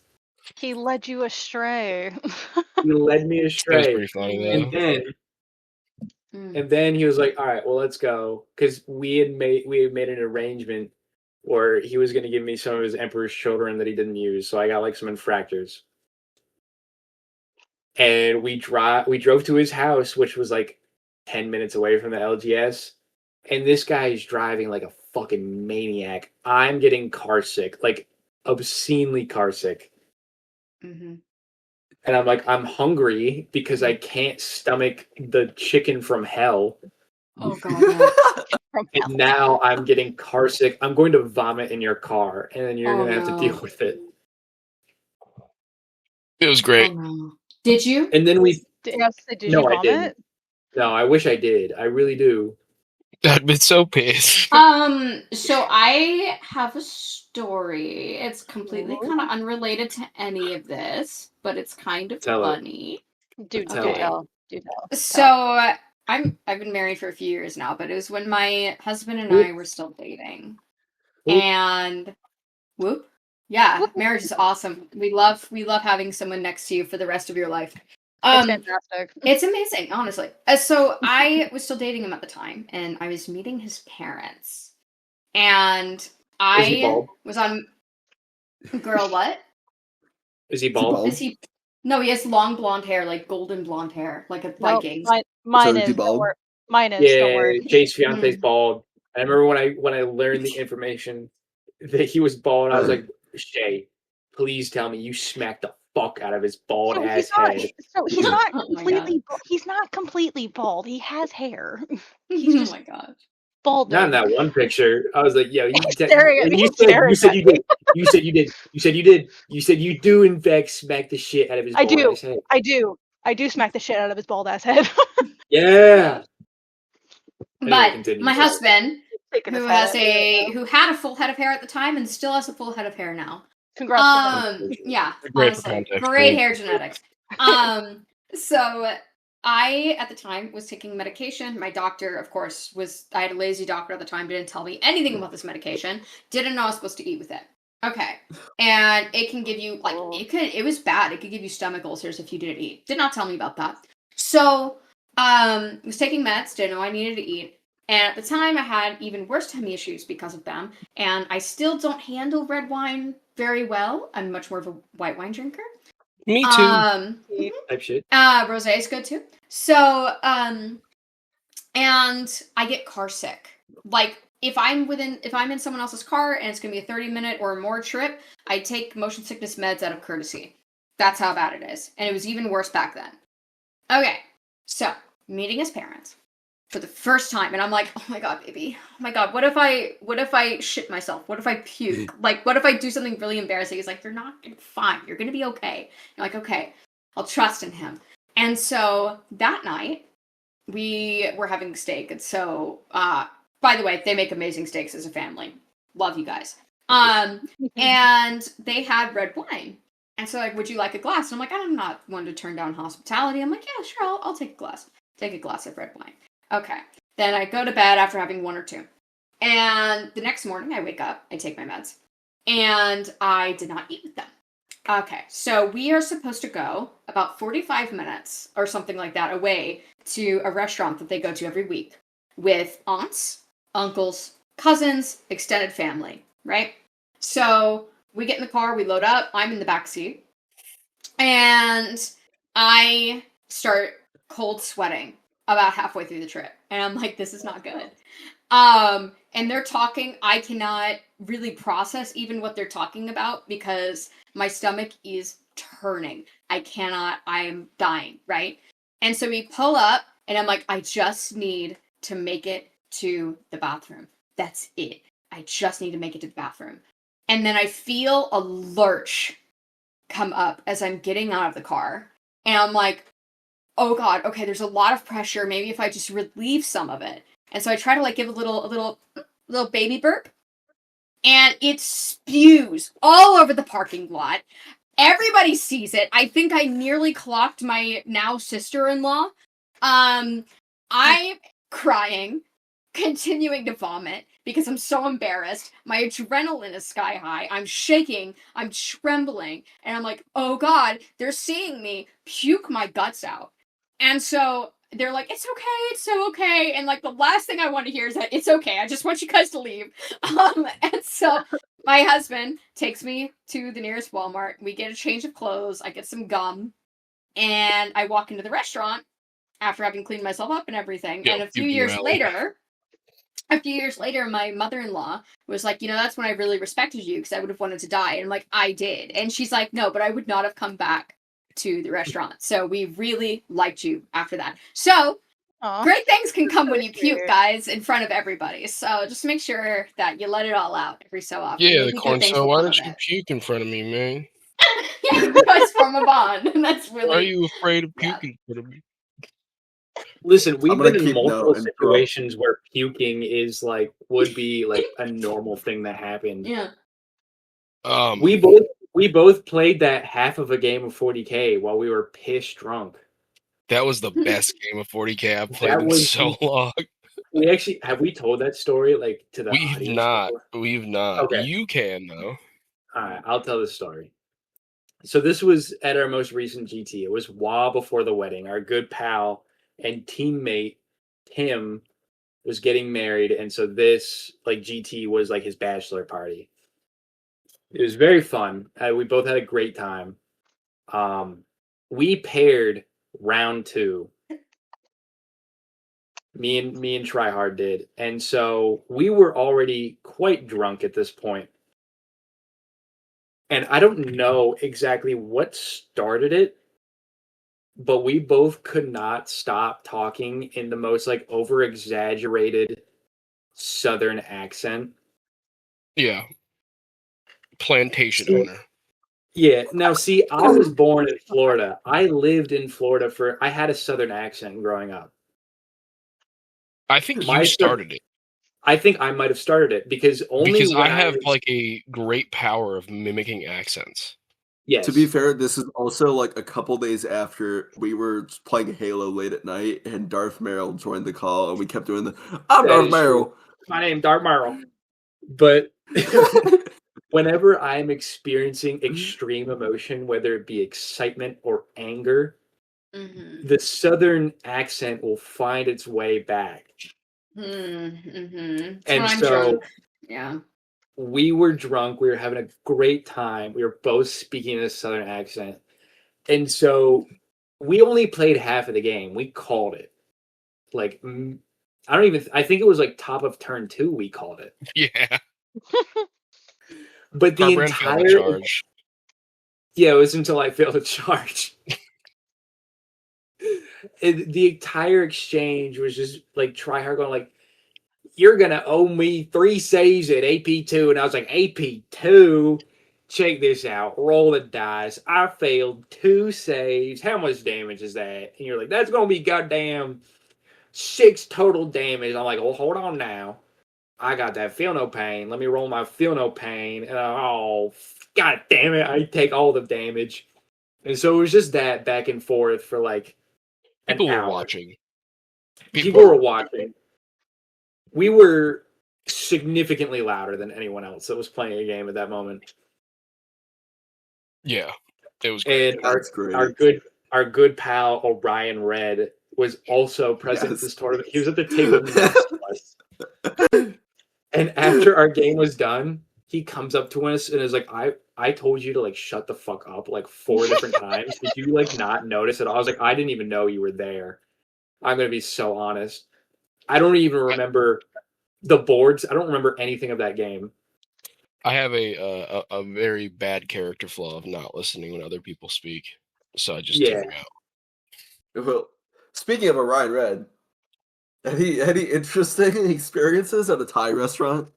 He led you astray. He led me astray. That was pretty funny, and then he was like, "All right, well, let's go," because we had made an arrangement where he was going to give me some of his Emperor's Children that he didn't use, so I got like some infractors. And we drove to his house, which was like 10 minutes away from the LGS, and this guy is driving like a fucking maniac. I'm getting car sick, like obscenely car sick. Mm-hmm. And I'm like, I'm hungry because I can't stomach the chicken from hell. Oh god. And now I'm getting car sick. I'm going to vomit in your car, and then you're gonna have to deal with it. It was great. Oh, no. Did you? And then we. Did you vomit? I didn't. No, I wish I did. I really do. I'd been so pissed. So I have a story. It's completely kind of unrelated to any of this, but it's kind of funny. Do tell. So I've been married for a few years now, but it was when my husband and I were still dating. And whoop. Yeah, marriage is awesome. We love having someone next to you for the rest of your life. It's fantastic. It's amazing, honestly. So I was still dating him at the time, and I was meeting his parents. And I was on... Girl, what? Is he bald? No, he has long blonde hair, like golden blonde hair, like a Viking. Mine is. Don't worry. Yeah, Jay's fiance's bald. I remember when I learned the information that he was bald, I was like, Shay, please tell me you smacked the fuck out of his bald ass head. So he's not completely he's not completely bald. He has hair. He's just, oh my god. Bald. Not in that one picture. I was like, yo, you said you do in fact smack the shit out of his bald ass head. I do smack the shit out of his bald ass head. Yeah. But my husband, who had a full head of hair at the time and still has a full head of hair now. Congrats. Yeah, honestly, great hair genetics. So I, at the time, was taking medication. My doctor, of course, I had a lazy doctor at the time, didn't tell me anything about this medication. Didn't know I was supposed to eat with it. Okay. And it can give you, it was bad. It could give you stomach ulcers if you didn't eat. Did not tell me about that. So, was taking meds, didn't know I needed to eat. And at the time, I had even worse tummy issues because of them. And I still don't handle red wine very well. I'm much more of a white wine drinker. Me too. Type shit. Rosé is good too. So, and I get car sick. Like, if I'm in someone else's car and it's gonna be a 30-minute or more trip, I take motion sickness meds out of courtesy. That's how bad it is. And it was even worse back then. Okay, so meeting his parents for the first time, and I'm like, oh my god, baby, oh my god, what if I shit myself? What if I puke? Like, what if I do something really embarrassing? He's like, you're fine, you're gonna be okay. I'm like, okay, I'll trust in him. And so that night we were having steak, and so by the way, they make amazing steaks as a family. Love you guys. And they had red wine. And so, like, would you like a glass? And I'm like, I'm not one to turn down hospitality. I'm like, yeah, sure, I'll take a glass. Take a glass of red wine. Okay. Then I go to bed after having one or two. And the next morning I wake up, I take my meds. And I did not eat with them. Okay. So we are supposed to go about 45 minutes or something like that away to a restaurant that they go to every week with aunts, uncles, cousins, extended family, right? So we get in the car, we load up, I'm in the back seat, and I start cold sweating about halfway through the trip. And I'm like, this is not good. And they're talking, I cannot really process even what they're talking about because my stomach is turning. I am dying, right? And so we pull up, and I'm like, I just need to make it to the bathroom. That's it. I just need to make it to the bathroom. And then I feel a lurch come up as I'm getting out of the car. And I'm like, oh god, okay, there's a lot of pressure. Maybe if I just relieve some of it. And so I try to like give a little baby burp. And it spews all over the parking lot. Everybody sees it. I think I nearly clocked my now sister-in-law. I'm crying, continuing to vomit because I'm so embarrassed. My adrenaline is sky high. I'm shaking. I'm trembling. And I'm like, oh god, they're seeing me puke my guts out. And so they're like, it's okay, it's so okay. And like the last thing I want to hear is that it's okay. I just want you guys to leave. And so my husband takes me to the nearest Walmart. We get a change of clothes. I get some gum. And I walk into the restaurant after having cleaned myself up and everything. And a few years later, my mother-in-law was like, that's when I really respected you because I would have wanted to die. And I'm like, I did. And she's like, no, but I would not have come back to the restaurant. So we really liked you after that. So great things can come when you puke, guys, in front of everybody. So just make sure that you let it all out every so often. Yeah, the corn. So why don't you puke in front of me, man? Yeah, you guys form a bond, and that's really. Why are you afraid of puking in front of me? Listen, we've been in multiple situations where puking is would be a normal thing that happened. Yeah. We both played that half of a game of 40K while we were pissed drunk. That was the best game of 40K I've played in so long. We actually have we told that story to the audience before? We've not. Okay. You can though. All right, I'll tell the story. So this was at our most recent GT. It was while before the wedding. Our good pal and teammate Tim was getting married, and so this GT was his bachelor party. It was very fun. We both had a great time. We paired round 2. Me and Tryhard did, and so we were already quite drunk at this point. And I don't know exactly what started it, but we both could not stop talking in the most over-exaggerated Southern accent. Yeah. Plantation owner. Yeah. Now, see, I was born in Florida. I lived in Florida I had a Southern accent growing up. I think you started it. I think I might have started it because I have a great power of mimicking accents. Yes. To be fair, this is also a couple days after we were playing Halo late at night, and Darth Merrill joined the call, and we kept doing I'm Darth Merrill. My name's Darth Merrill. But whenever I'm experiencing extreme emotion, whether it be excitement or anger, the Southern accent will find its way back. And so, yeah, we were drunk. We were having a great time. We were both speaking in a Southern accent. And so we only played half of the game. We called it. I think it was top of turn 2 we called it. Yeah. But the entire charge. Yeah, it was until I failed a charge. The entire exchange was just Tryhard going you're gonna owe me 3 saves at AP2, and I was like, AP2? Check this out. Roll the dice. I failed 2 saves. How much damage is that? And you're like, that's gonna be goddamn 6 total damage. I'm like, well, hold on now. I got that feel no pain. Let me roll my feel no pain. And god damn it, I take all the damage. And so it was just that back and forth for people were watching. People were watching. We were significantly louder than anyone else that was playing a game at that moment. Yeah, it was great. And our good pal Orion Red was also present at this tournament. He was at the table next to us. And after our game was done, he comes up to us and is like, I told you to shut the fuck up 4 different times. Did you not notice it? I was like, I didn't even know you were there. I'm gonna be so honest. I don't even remember the boards. I don't remember anything of that game. I have a very bad character flaw of not listening when other people speak, so I just tune out. Well, speaking of Orion Red, any interesting experiences at a Thai restaurant?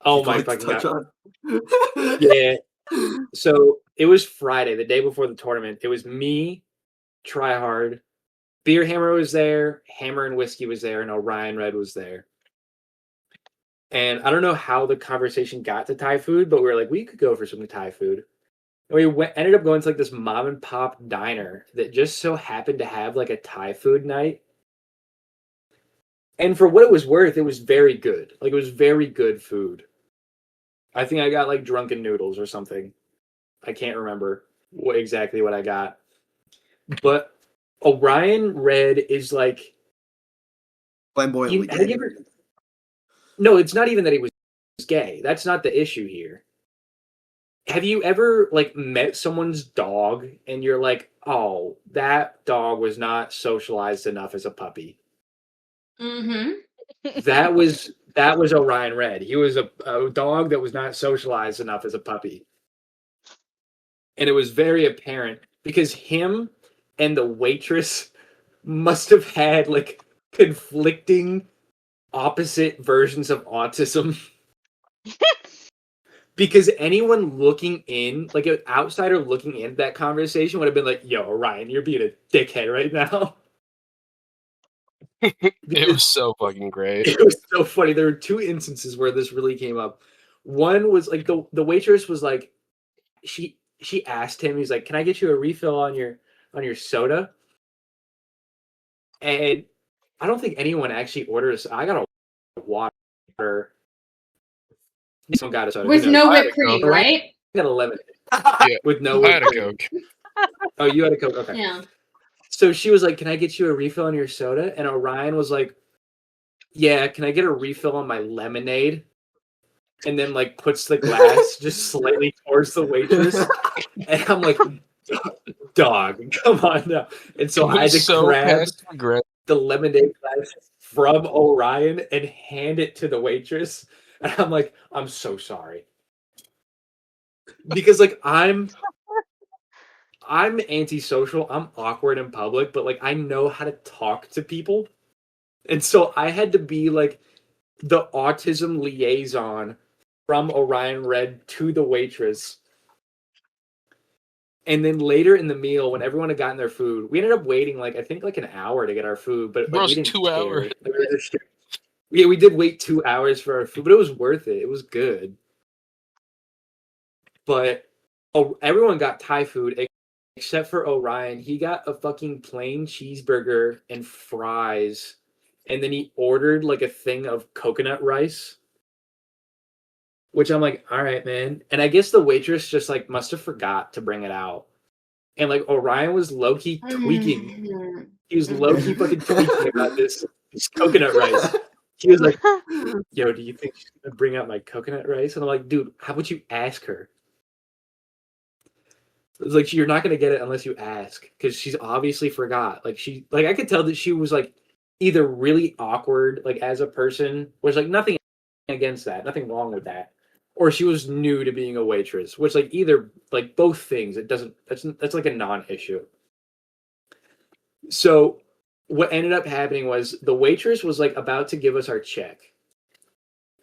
Oh my fucking god! Yeah. So it was Friday, the day before the tournament. It was me, Tryhard, Beer Hammer was there, Hammer and Whiskey was there, and Orion Red was there. And I don't know how the conversation got to Thai food, but we were like, we could go for some Thai food. And we ended up going to this mom and pop diner that just so happened to have a Thai food night. And for what it was worth, it was very good. It was very good food. I think I got drunken noodles or something. I can't remember exactly what I got. But Orion Red is flamboyantly gay. No, it's not even that he was gay. That's not the issue here. Have you ever met someone's dog and you're like, oh, that dog was not socialized enough as a puppy? Mm-hmm. That was Orion Red. He was a dog that was not socialized enough as a puppy. And it was very apparent because him and the waitress must have had like conflicting opposite versions of autism. Because anyone looking in, like an outsider looking into that conversation would have been like, yo, Ryan, you're being a dickhead right now. It was so fucking great. It was so funny. There were two instances where this really came up. One was like the waitress was like, she asked him, he's like, can I get you a refill on your soda? And I don't think anyone actually orders. I got a water. Someone got a soda. With no whipped cream, right? I got a lemon. Yeah, with no I had whipped a cream. Coke. Oh, you had a Coke? Okay. Yeah. So she was like, can I get you a refill on your soda? And Orion was like, yeah, can I get a refill on my lemonade? And then like puts the glass just slightly towards the waitress. And I'm like, dog, come on now. And so I had to grab the lemonade glass from Orion and hand it to the waitress. And I'm like, I'm so sorry. Because like I'm antisocial. I'm awkward in public, but like I know how to talk to people. And so I had to be like the autism liaison from Orion Red to the waitress. And then later in the meal, when everyone had gotten their food, we ended up waiting like I think like an hour to get our food. But like, we didn't 2 hours. Yeah, we did wait 2 hours for our food, but it was worth it. It was good. But everyone got Thai food except for Orion. He got a fucking plain cheeseburger and fries, and then he ordered like a thing of coconut rice, which I'm like, all right, man. And I guess the waitress just like must have forgot to bring it out, and like Orion was low key tweaking. He was low key fucking tweaking about this coconut rice. He was like, yo, do you think she's gonna bring out my coconut rice? And I'm like, dude, how about you ask her? It's like, you're not gonna get it unless you ask, because she's obviously forgot. Like I could tell that she was like either really awkward, like as a person, which like nothing against that, nothing wrong with that, or she was new to being a waitress, which like either like both things. That's like a non-issue. So what ended up happening was the waitress was like about to give us our check,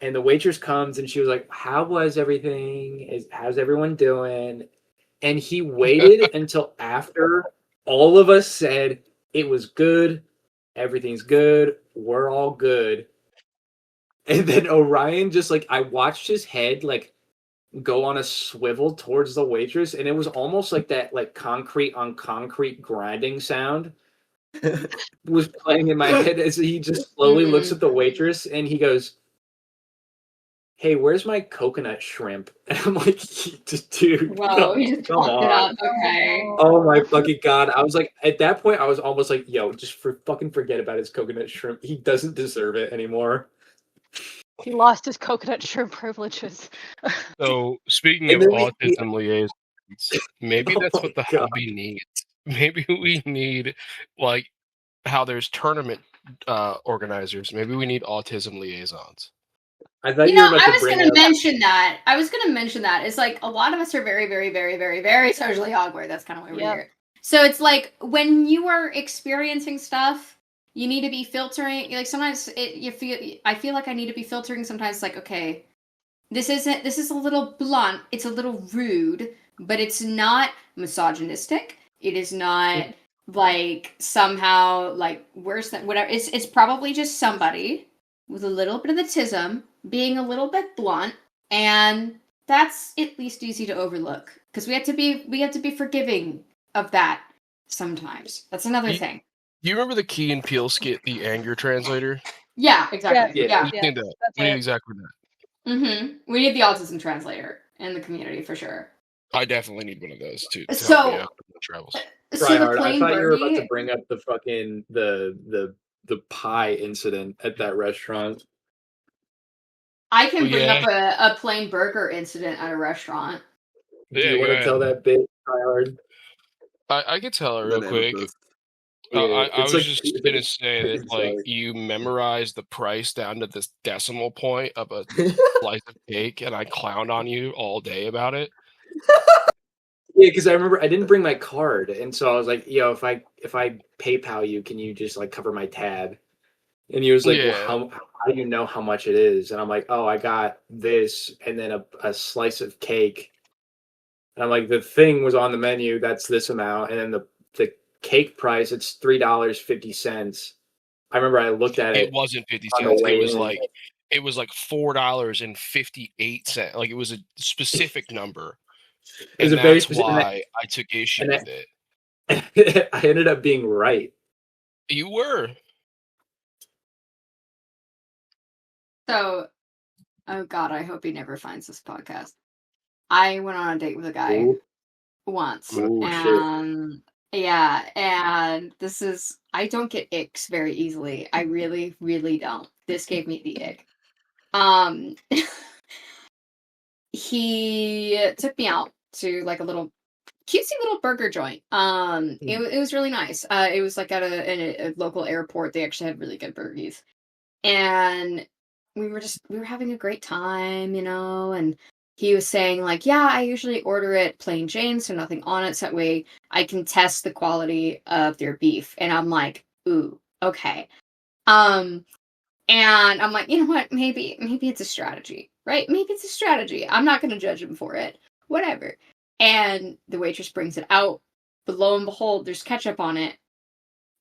and the waitress comes and she was like, how was everything? How's everyone doing? And he waited until after all of us said it was good, everything's good, we're all good. And then Orion just like, I watched his head like go on a swivel towards the waitress, and it was almost like that like concrete on concrete grinding sound was playing in my head as he just slowly looks at the waitress and he goes, hey, where's my coconut shrimp? And I'm like, dude, whoa, come on. Okay. Oh my fucking god. I was like, at that point, I was almost like, yo, just fucking forget about his coconut shrimp. He doesn't deserve it anymore. He lost his coconut shrimp privileges. So, speaking of autism liaisons, maybe that's what the hobby needs. Maybe we need, like, how there's tournament organizers. Maybe we need autism liaisons. I thought I was going to mention that. It's like a lot of us are very, very, very, very, very socially awkward. That's kind of why we're here. So it's like when you are experiencing stuff, you need to be filtering. Like sometimes I feel like I need to be filtering. Sometimes like, okay, this is a little blunt. It's a little rude, but it's not misogynistic. It is not like somehow like worse than whatever. It's probably just somebody with a little bit of the tism being a little bit blunt, and that's at least easy to overlook because we have to be forgiving of that sometimes. That's another thing. Do you remember the Key and Peele skit, The Anger Translator? Yeah, exactly. Yeah. We need that. We need exactly that. Mm-hmm. We need the autism translator in the community for sure. I definitely need one of those too. So, travels. I thought you were about to bring up the fucking the pie incident at that restaurant. I can bring up a plain burger incident at a restaurant. Do you want to tell that bit, Tryhard? I could tell her real quick. I was like, just going to say that, like, you memorize the price down to this decimal point of a slice of cake, and I clowned on you all day about it. Yeah, because I remember I didn't bring my card, and so I was like, "Yo, if I PayPal you, can you just like cover my tab?" And he was like, "Well, how do you know how much it is?" And I'm like, "Oh, I got this, and then a slice of cake." And I'm like, "The thing was on the menu. That's this amount, and then the cake price, it's $3.50." I remember I looked at it. It wasn't 50 cents. It was like $4.58. Like it was a specific number. And that's why I took issue with it. I ended up being right. You were. So, oh God, I hope he never finds this podcast. I went on a date with a guy once. And this is, I don't get icks very easily. I really, really don't. This gave me the ick. He took me out to like a little cutesy little burger joint. It was really nice. It was like at a local airport. They actually had really good burgers, and we were having a great time, and he was saying like, yeah, I usually order it plain Jane, so nothing on it, so that way I can test the quality of their beef. And I'm like, ooh, okay. And I'm like, you know what, maybe it's a strategy, right? Maybe it's a strategy. I'm not gonna judge him for it. Whatever. And the waitress brings it out, but lo and behold, there's ketchup on it.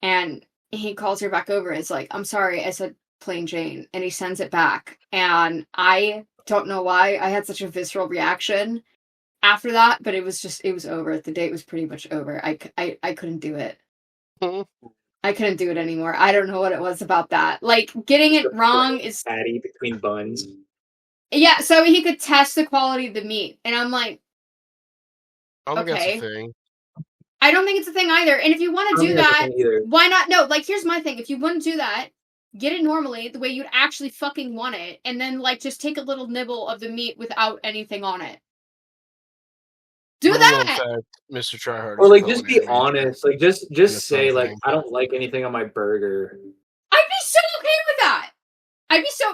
And he calls her back over and is like, I'm sorry, I said plain Jane. And he sends it back. And I don't know why I had such a visceral reaction after that, but it was over. The date was pretty much over. I couldn't do it. I couldn't do it anymore. I don't know what it was about that. Like, getting it wrong is... Patty between buns. Yeah, so he could test the quality of the meat. And I'm like, I don't think that's a thing. I don't think it's a thing either. And if you want to do that, why not? No, like, here's my thing. If you want to do that, get it normally, the way you'd actually fucking want it, and then, like, just take a little nibble of the meat without anything on it. Do that! Fact, Mr. Tryhard. Or, like, just be honest. Like, just say, like, I don't like anything on my burger. I'd be so okay with that!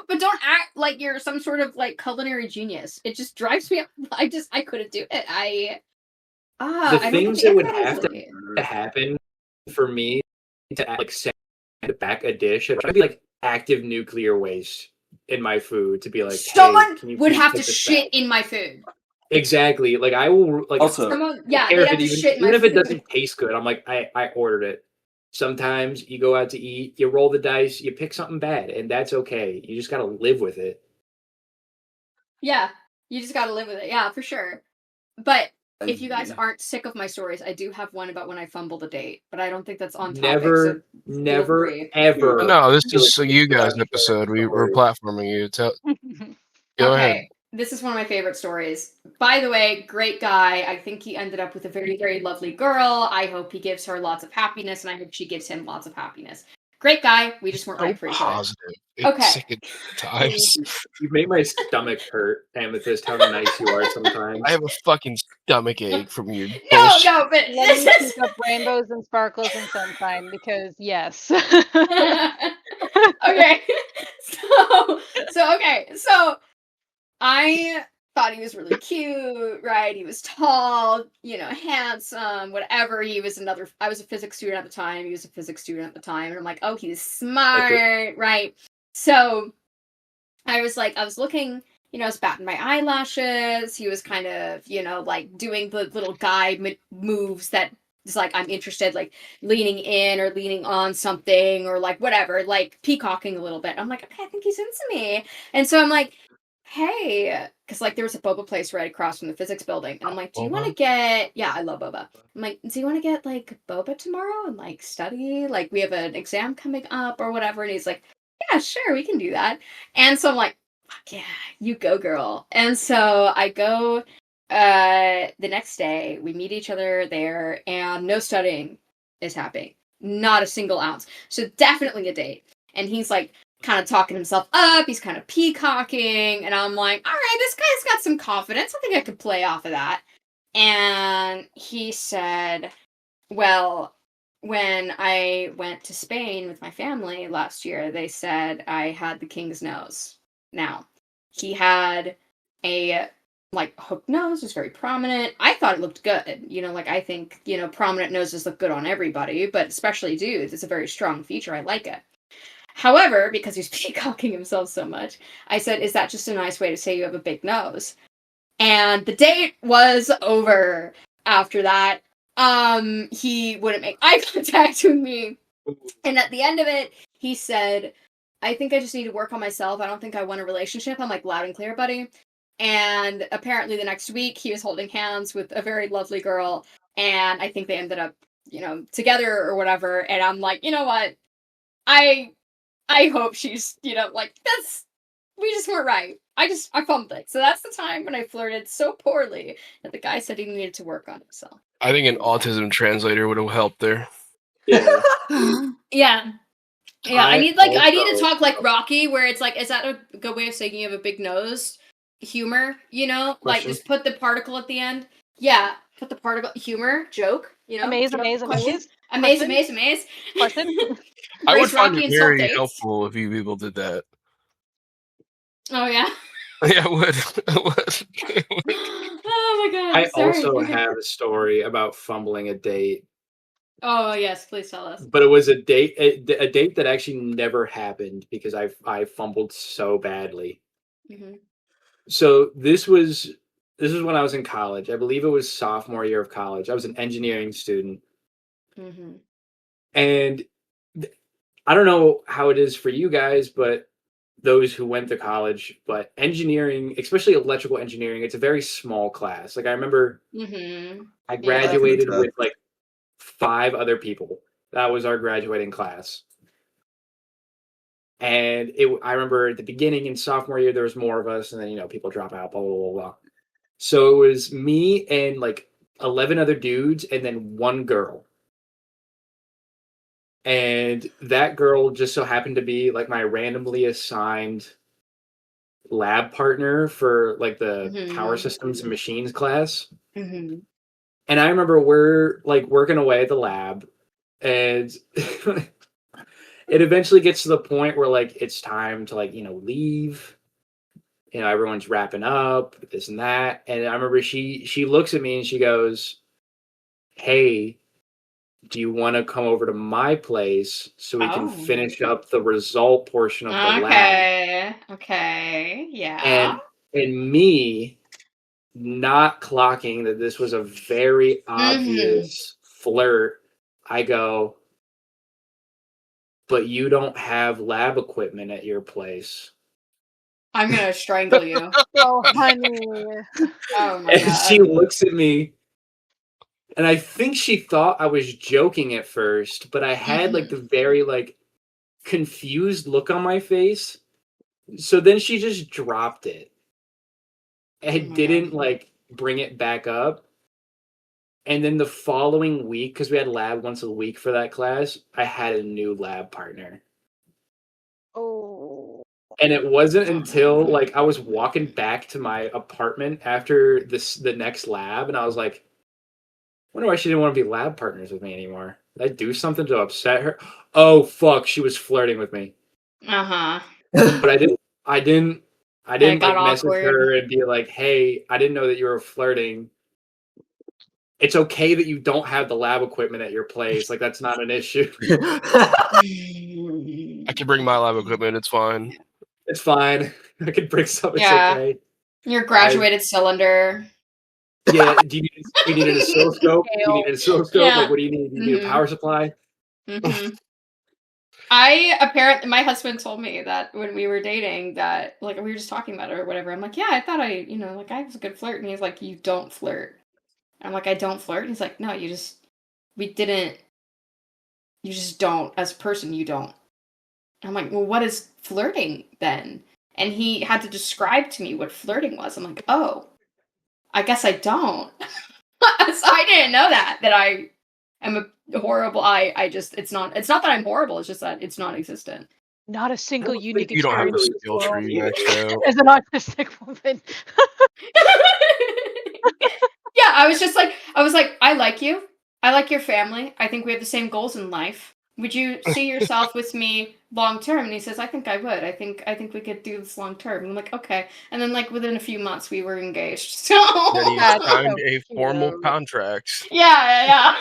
But don't act like you're some sort of, like, culinary genius. It just drives me up. I couldn't do it. The things that would have to happen for me to, like, send back a dish, it would be, like, active nuclear waste in my food to be like, someone would have to shit in my food. Exactly. Like, I will, like, also, they'd have to shit in my food. Even if it doesn't taste good, I'm like, I ordered it. Sometimes you go out to eat, you roll the dice, you pick something bad, and that's okay. You just gotta live with it. Yeah, you just gotta live with it. Yeah, for sure. But if you guys aren't sick of my stories, I do have one about when I fumbled a date, but I don't think that's on topic. Never, ever. No, this is a you guys episode. We're platforming you. Go ahead. This is one of my favorite stories. By the way, great guy. I think he ended up with a very, very lovely girl. I hope he gives her lots of happiness, and I hope she gives him lots of happiness. Great guy. We just weren't right for each other. Okay. Sick at times. You made my stomach hurt, Amethyst, how nice you are sometimes. I have a fucking stomach ache from you. No, but let me keep up rainbows and sparkles and sunshine, because yes. Okay. So I thought he was really cute, right? He was tall, handsome, whatever. I was a physics student at the time. He was a physics student at the time. And I'm like, oh, he's smart, right? So I was looking, I was batting my eyelashes. He was kind of, like doing the little guy moves that is like, I'm interested, like leaning in or leaning on something or like whatever, like peacocking a little bit. I'm like, okay, I think he's into me. And so I'm like, hey, because like there was a boba place right across from the physics building, and I'm like, do you want to get? Yeah, I love boba. I'm like, do you want to get like boba tomorrow and like study? Like we have an exam coming up or whatever. And he's like, yeah, sure, we can do that. And so I'm like, fuck yeah, you go, girl. And so I go. The next day, we meet each other there, and no studying is happening. Not a single ounce. So definitely a date. And he's like, kind of talking himself up, he's kind of peacocking, and I'm like, all right, this guy's got some confidence, I think I could play off of that. And he said, well, when I went to Spain with my family last year, they said I had the king's nose. Now, he had a like hooked nose was very prominent. I thought it looked good. You know, like I think, you know, prominent noses look good on everybody, but especially dudes. It's a very strong feature. I like it. However, because he's peacocking himself so much, I said, is that just a nice way to say you have a big nose? And the date was over after that. He wouldn't make eye contact with me. And at the end of it, he said, I think I just need to work on myself. I don't think I want a relationship. I'm like, loud and clear, buddy. And apparently the next week he was holding hands with a very lovely girl. And I think they ended up, you know, together or whatever. And I'm like, you know what? I hope she's, you know, like, we just weren't right. I fumbled it. So that's the time when I flirted so poorly that the guy said he needed to work on himself. I think an autism translator would have helped there. Yeah. Yeah. Yeah, I need to talk like Rocky, where it's like, is that a good way of saying you have a big nose? Humor, you know? Question? Like, just put the particle at the end. Yeah, put the particle, humor, joke, you know? Amaze. Question? Amaze. Question? I would find Rocky it very helpful if you people did that. Oh, yeah? Yeah, I would. Oh, my God. I also have a story about fumbling a date. Oh, yes, please tell us. But it was a date that actually never happened because I fumbled so badly. Mm-hmm. So this was when I was in college. I believe it was sophomore year of college. I was an engineering student. Mm-hmm. And I don't know how it is for you guys, but those who went to college, but engineering, especially electrical engineering, it's a very small class. Like I remember I graduated with like 5 other people. That was our graduating class. And I remember at the beginning in sophomore year, there was more of us, and then, you know, people drop out, blah, blah, blah, blah. So it was me and like 11 other dudes and then 1 girl. And that girl just so happened to be like my randomly assigned lab partner for like the power systems and machines class. Mm-hmm. And I remember we're like working away at the lab, and it eventually gets to the point where like it's time to like, you know, leave. You know, everyone's wrapping up, this and that. And I remember she looks at me and she goes, "Hey, do you want to come over to my place so we can finish up the result portion of the lab?" Okay, yeah. And me not clocking that this was a very obvious flirt, I go, "But you don't have lab equipment at your place." I'm going to strangle you. Oh, honey. Oh, my and God. She looks at me, and I think she thought I was joking at first, but I had like the very like confused look on my face. So then she just dropped it. And didn't like bring it back up. And then the following week, because we had lab once a week for that class, I had a new lab partner. Oh. And it wasn't until like I was walking back to my apartment after the next lab, and I was like, I wonder why she didn't want to be lab partners with me anymore. Did I do something to upset her? Oh fuck, she was flirting with me. But I didn't like message her and be like, "Hey, I didn't know that you were flirting. It's okay that you don't have the lab equipment at your place. Like, that's not an issue." I can bring my lab equipment. It's fine. It's fine. I can bring some. It's okay. Your graduated cylinder. Yeah. Do you need an oscilloscope? Do you need an oscilloscope? Yeah. Like, what do you need? Do you need a power supply? My husband told me that when we were dating that, like, we were just talking about it or whatever. I'm like, yeah, I thought I was a good flirt. And he's like, you don't flirt. I'm like, I don't flirt? And he's like, no, you just don't. As a person, you don't. And I'm like, well, what is flirting then? And he had to describe to me what flirting was. I'm like, oh, I guess I don't. So I didn't know that I am a horrible. It's not that I'm horrible. It's just that it's non-existent. Not a single unique experience. You don't have the skill tree next to as an autistic woman. Yeah, I was like, I like you. I like your family. I think we have the same goals in life. Would you see yourself with me long term, and he says, I think I would. I think we could do this long term. I'm like, okay. And then like within a few months we were engaged. So then he signed a formal contract. Yeah.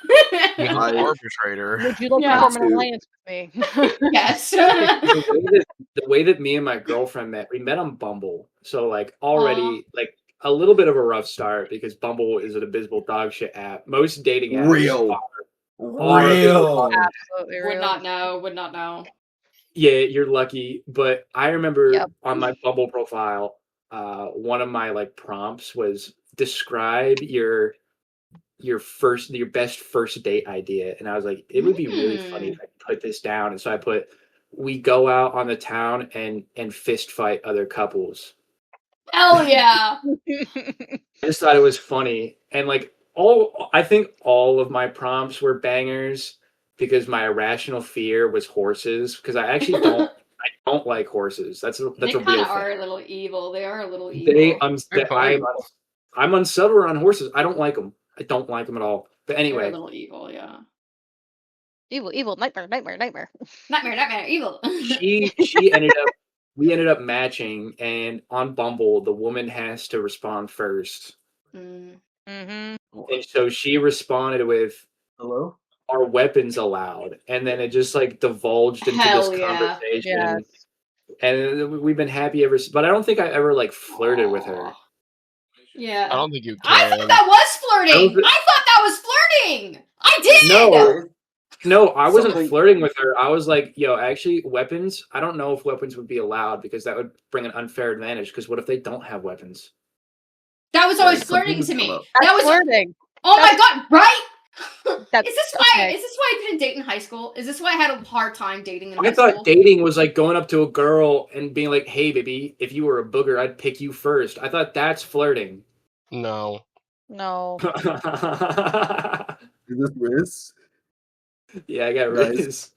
With an arbitrator. Would you like to form an alliance with me? Yes. The way that me and my girlfriend met, we met on Bumble. So like already like a little bit of a rough start because Bumble is an abysmal dog shit app. Most dating apps Real. Absolutely real. Would not know. Yeah, you're lucky. But I remember on my Bumble profile, one of my like prompts was describe your best first date idea. And I was like, it would be really funny if I put this down. And so I put, we go out on the town and fist fight other couples. Hell yeah. I just thought it was funny. And like I think all of my prompts were bangers because my irrational fear was horses. Because I actually don't like horses. That's a real thing. They kind of are a little evil. They are a little evil. I'm unsettled around horses. I don't like them. I don't like them at all. But anyway. They're a little evil, yeah. Evil, nightmare. Nightmare, evil. We ended up matching, and on Bumble, the woman has to respond first. Mm-hmm. And so she responded with, "Hello? Are weapons allowed?" And then it just like divulged into this conversation. Yes. And we've been happy ever since. But I don't think I ever like flirted with her. Yeah. I don't think you can. I thought that was flirting. I thought that was flirting. I did. No, I wasn't flirting with her. I was like, yo, actually, weapons, I don't know if weapons would be allowed because that would bring an unfair advantage. Because what if they don't have weapons? That was always flirting to me. That was flirting. Oh my god, right? Is this why okay. I didn't date in high school? Is this why I had a hard time dating in high school? I thought dating was like going up to a girl and being like, hey, baby, if you were a booger, I'd pick you first. I thought that's flirting. No. Is this Riz? Yeah, I got Riz.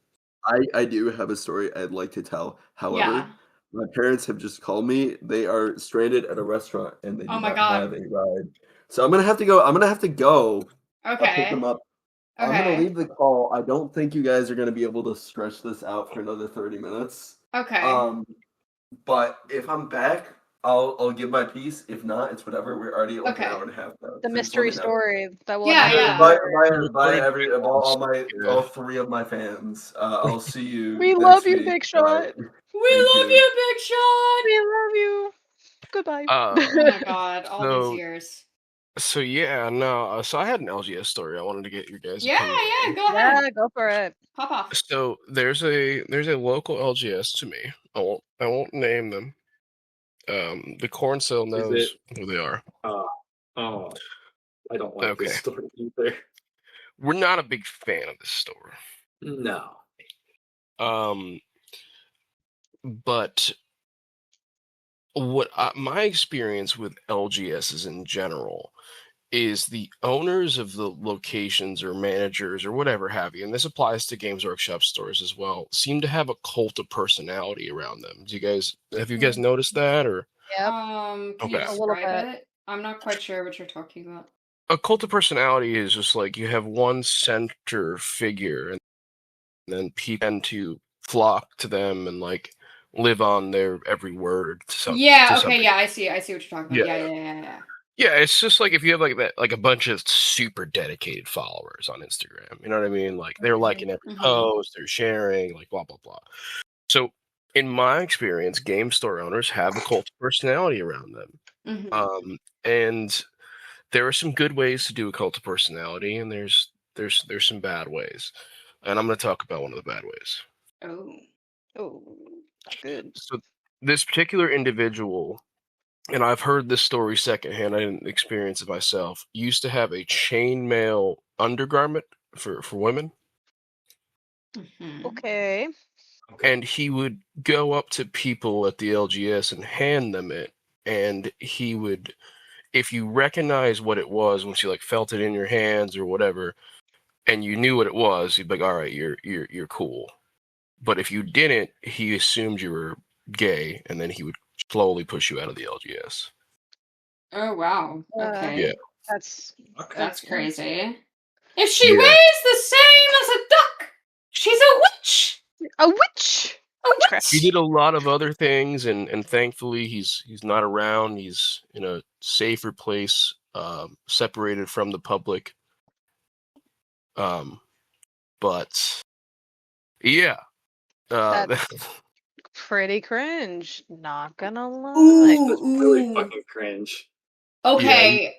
I do have a story I'd like to tell. However, my parents have just called me. They are stranded at a restaurant and they do not have a ride. So I'm gonna have to go. Okay. I'll pick them up. Okay. I'm gonna leave the call. I don't think you guys are gonna be able to stretch this out for another 30 minutes. Okay. But if I'm back, I'll give my piece. If not, it's whatever. We're already like an hour and a half now. The mystery story that will all three of my fans. I'll see you. We love you, Big Shot. We love you, Big Shot. We love you. Goodbye. Oh my god, all these years. So yeah, no. So I had an LGS story. I wanted to get your guys. Go ahead. Yeah, go for it. Pop off. So there's a local LGS to me. I won't name them. The corn cell knows who they are. I don't like this story either. We're not a big fan of this store. No. But what my experience with LGSs in general is the owners of the locations or managers or whatever have you, and this applies to Games Workshop stores as well, seem to have a cult of personality around them. Have you guys noticed that? Or can you describe it? I'm not quite sure what you're talking about. A cult of personality is just like you have one center figure, and then people tend to flock to them and like live on their every word. I see what you're talking about. Yeah. Yeah, it's just like if you have like that, like a bunch of super dedicated followers on Instagram. You know what I mean? Like they're liking every post, they're sharing, like blah blah blah. So, in my experience, game store owners have a cult of personality around them, and there are some good ways to do a cult of personality, and there's some bad ways, and I'm going to talk about one of the bad ways. Oh, good. So, this particular individual. And I've heard this story secondhand. I didn't experience it myself. Used to have a chainmail undergarment for women. Okay. And he would go up to people at the LGS and hand them it. And he would, if you recognize what it was once you like felt it in your hands or whatever, and you knew what it was, he'd be like, "All right, you're cool." But if you didn't, he assumed you were gay, and then he would slowly push you out of the LGS. Oh wow! Okay, that's crazy. If she weighs the same as a duck, she's a witch. A witch. Witchcraft. He did a lot of other things, and thankfully he's not around. He's in a safer place, separated from the public. But yeah, pretty cringe. Not gonna lie. That's really fucking cringe. Okay. Yeah.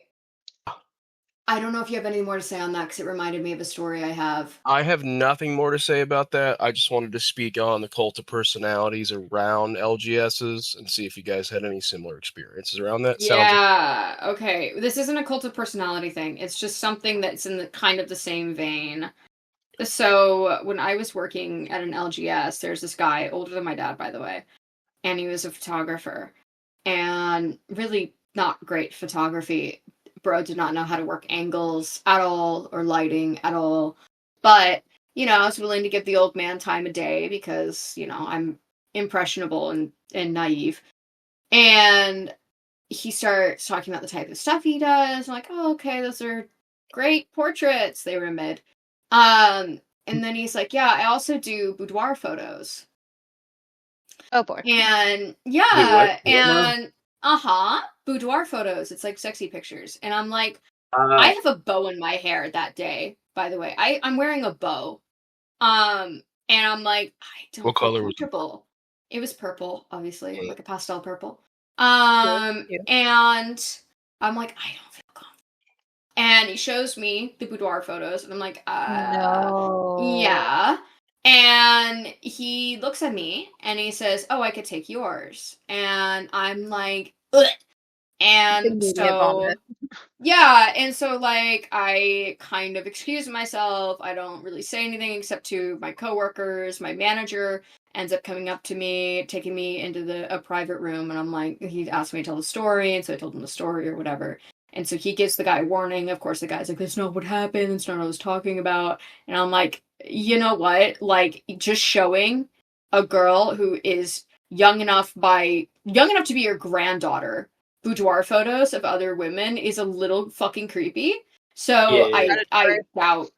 I don't know if you have any more to say on that because it reminded me of a story I have. I have nothing more to say about that. I just wanted to speak on the cult of personalities around LGSs and see if you guys had any similar experiences around that. Yeah, okay. This isn't a cult of personality thing. It's just something that's in the kind of the same vein. So when I was working at an LGS, there's this guy, older than my dad, by the way, and he was a photographer. And really not great photography. Bro did not know how to work angles at all or lighting at all. But, I was willing to give the old man time of day because, I'm impressionable and naive. And he starts talking about the type of stuff he does. I'm like, oh, okay, those are great portraits. They were mid. And then he's like, yeah, I also do boudoir photos. Oh boy. And yeah, and boudoir photos. It's like sexy pictures. And I'm like, I have a bow in my hair that day, by the way. I'm wearing a bow. And I'm like, I don't what feel color comfortable. It was purple, obviously, like a pastel purple. Yeah. And I'm like, I don't feel comfortable. And he shows me the boudoir photos, and I'm like, no. Yeah. And he looks at me and he says, oh, I could take yours. And I'm like, ugh. And so, yeah. And so, like, I kind of excuse myself. I don't really say anything except to my coworkers. My manager ends up coming up to me, taking me into a private room. And I'm like, he asked me to tell the story. And so I told him the story or whatever. And so he gives the guy a warning. Of course, the guy's like, that's not what happened. That's not what I was talking about. And I'm like, you know what? Like, just showing a girl who is young enough to be your granddaughter boudoir photos of other women is a little fucking creepy. So yeah. I doubt,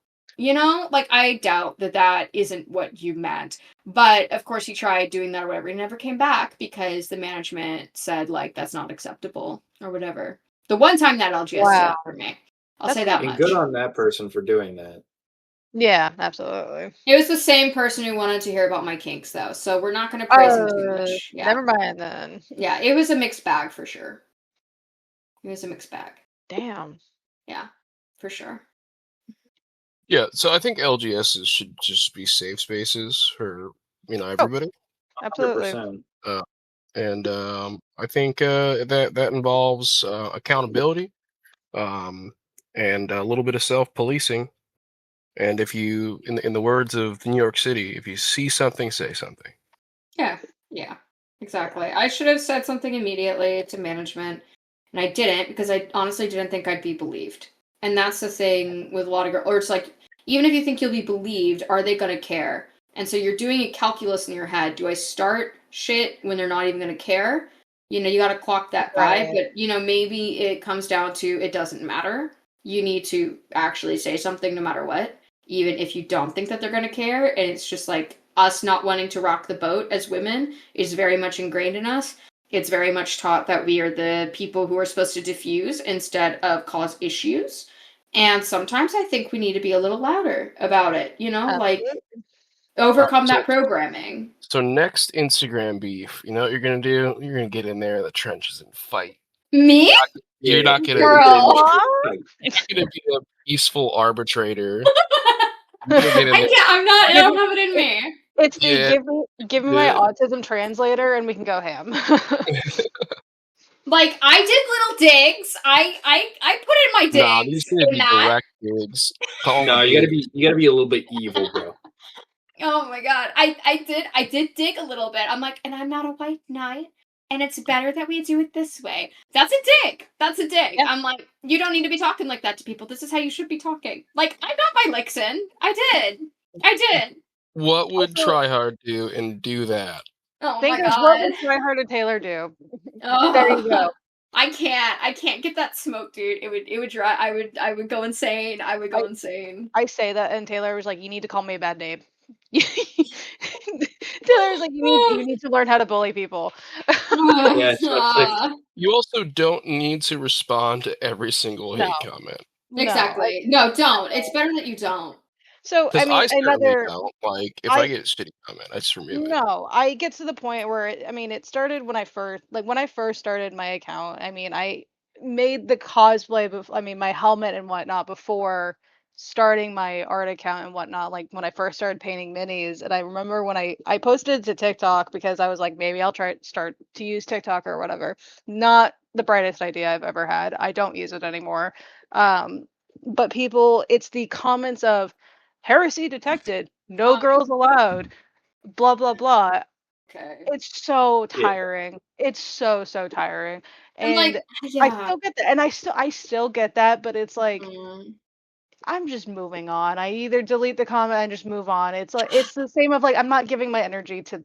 I doubt that isn't what you meant. But of course he tried doing that or whatever. He never came back because the management said, like, that's not acceptable or whatever. The one time that LGS did that for me. I'll say that much. Good on that person for doing that. Yeah, absolutely. It was the same person who wanted to hear about my kinks, though, so we're not going to praise him too much. Yeah. Never mind then. Yeah, it was a mixed bag for sure. It was a mixed bag. Damn. Yeah, for sure. Yeah, so I think LGSs should just be safe spaces for everybody. Absolutely. And I think that involves accountability, and a little bit of self-policing. And if you, in the words of New York City, if you see something, say something. Yeah, exactly. I should have said something immediately to management, and I didn't because I honestly didn't think I'd be believed. And that's the thing with a lot of girls, or it's like, even if you think you'll be believed, are they going to care? And so you're doing a calculus in your head. Do I start shit when they're not even going to care? You got to clock that vibe. Right. But, maybe it comes down to it doesn't matter. You need to actually say something no matter what, even if you don't think that they're going to care. And it's just like us not wanting to rock the boat as women is very much ingrained in us. It's very much taught that we are the people who are supposed to diffuse instead of cause issues. And sometimes I think we need to be a little louder about it, like overcome that programming. So next Instagram beef, you know what you're going to do? You're going to get in there in the trenches and fight. Me? You're not going to It's going to be a peaceful arbitrator. I don't have it in me. It's give me my autism translator and we can go ham. Like, I did little digs. I put in my digs. Nah, these are gonna be direct digs. No, you gotta be a little bit evil, bro. Oh my god. I did dig a little bit. I'm like, and I'm not a white knight, and it's better that we do it this way. That's a dig. Yeah. I'm like, you don't need to be talking like that to people. This is how you should be talking. Like, I got my licks in. I did. What would Tryhard do and do that? Oh my god. What would Tryhard and Taylor do? Oh. There you go. I can't get that smoke, dude. It would dry. I would go insane. I say that, and Taylor was like, "You need to call me a bad name." Taylor's like, you need to learn how to bully people. Yeah, you also don't need to respond to every single hate comment. Exactly. No, don't. It's better that you don't. So I mean, don't. Like if I get a shitty comment, I just remove it. No, I get to the point where it started when I first started my account. I mean, I made the cosplay my helmet and whatnot before starting my art account and whatnot. Like when I first started painting minis, and I remember when I posted to TikTok because I was like, maybe I'll start to use TikTok or whatever. Not the brightest idea I've ever had. I don't use it anymore. But it's the comments of heresy detected, no girls allowed, blah blah blah. Okay. It's so tiring. Yeah. It's so tiring. And like, I still get that, and I still get that, but it's like I'm just moving on. I either delete the comment and just move on. It's like it's the same of like I'm not giving my energy to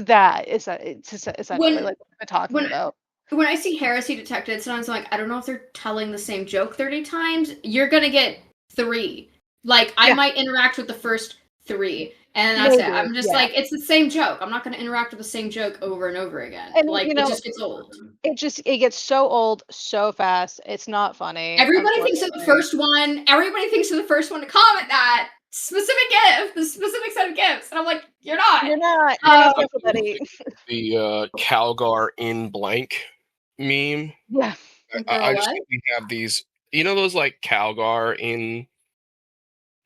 that. It's essentially like what I'm talking about. When I see heresy detected, sometimes I'm like, I don't know if they're telling the same joke 30 times. You're gonna get 3. Like I might interact with the first 3. And that's it. I'm just like, it's the same joke. I'm not going to interact with the same joke over and over again. And like, it just gets old. It gets so old so fast. It's not funny. Everybody thinks of the first one. Everybody thinks of the first one to comment that specific gift, the specific set of gifts. And I'm like, you're not. You're not everybody. The Calgar in blank meme. Yeah. I just think we have these, those like Calgar in.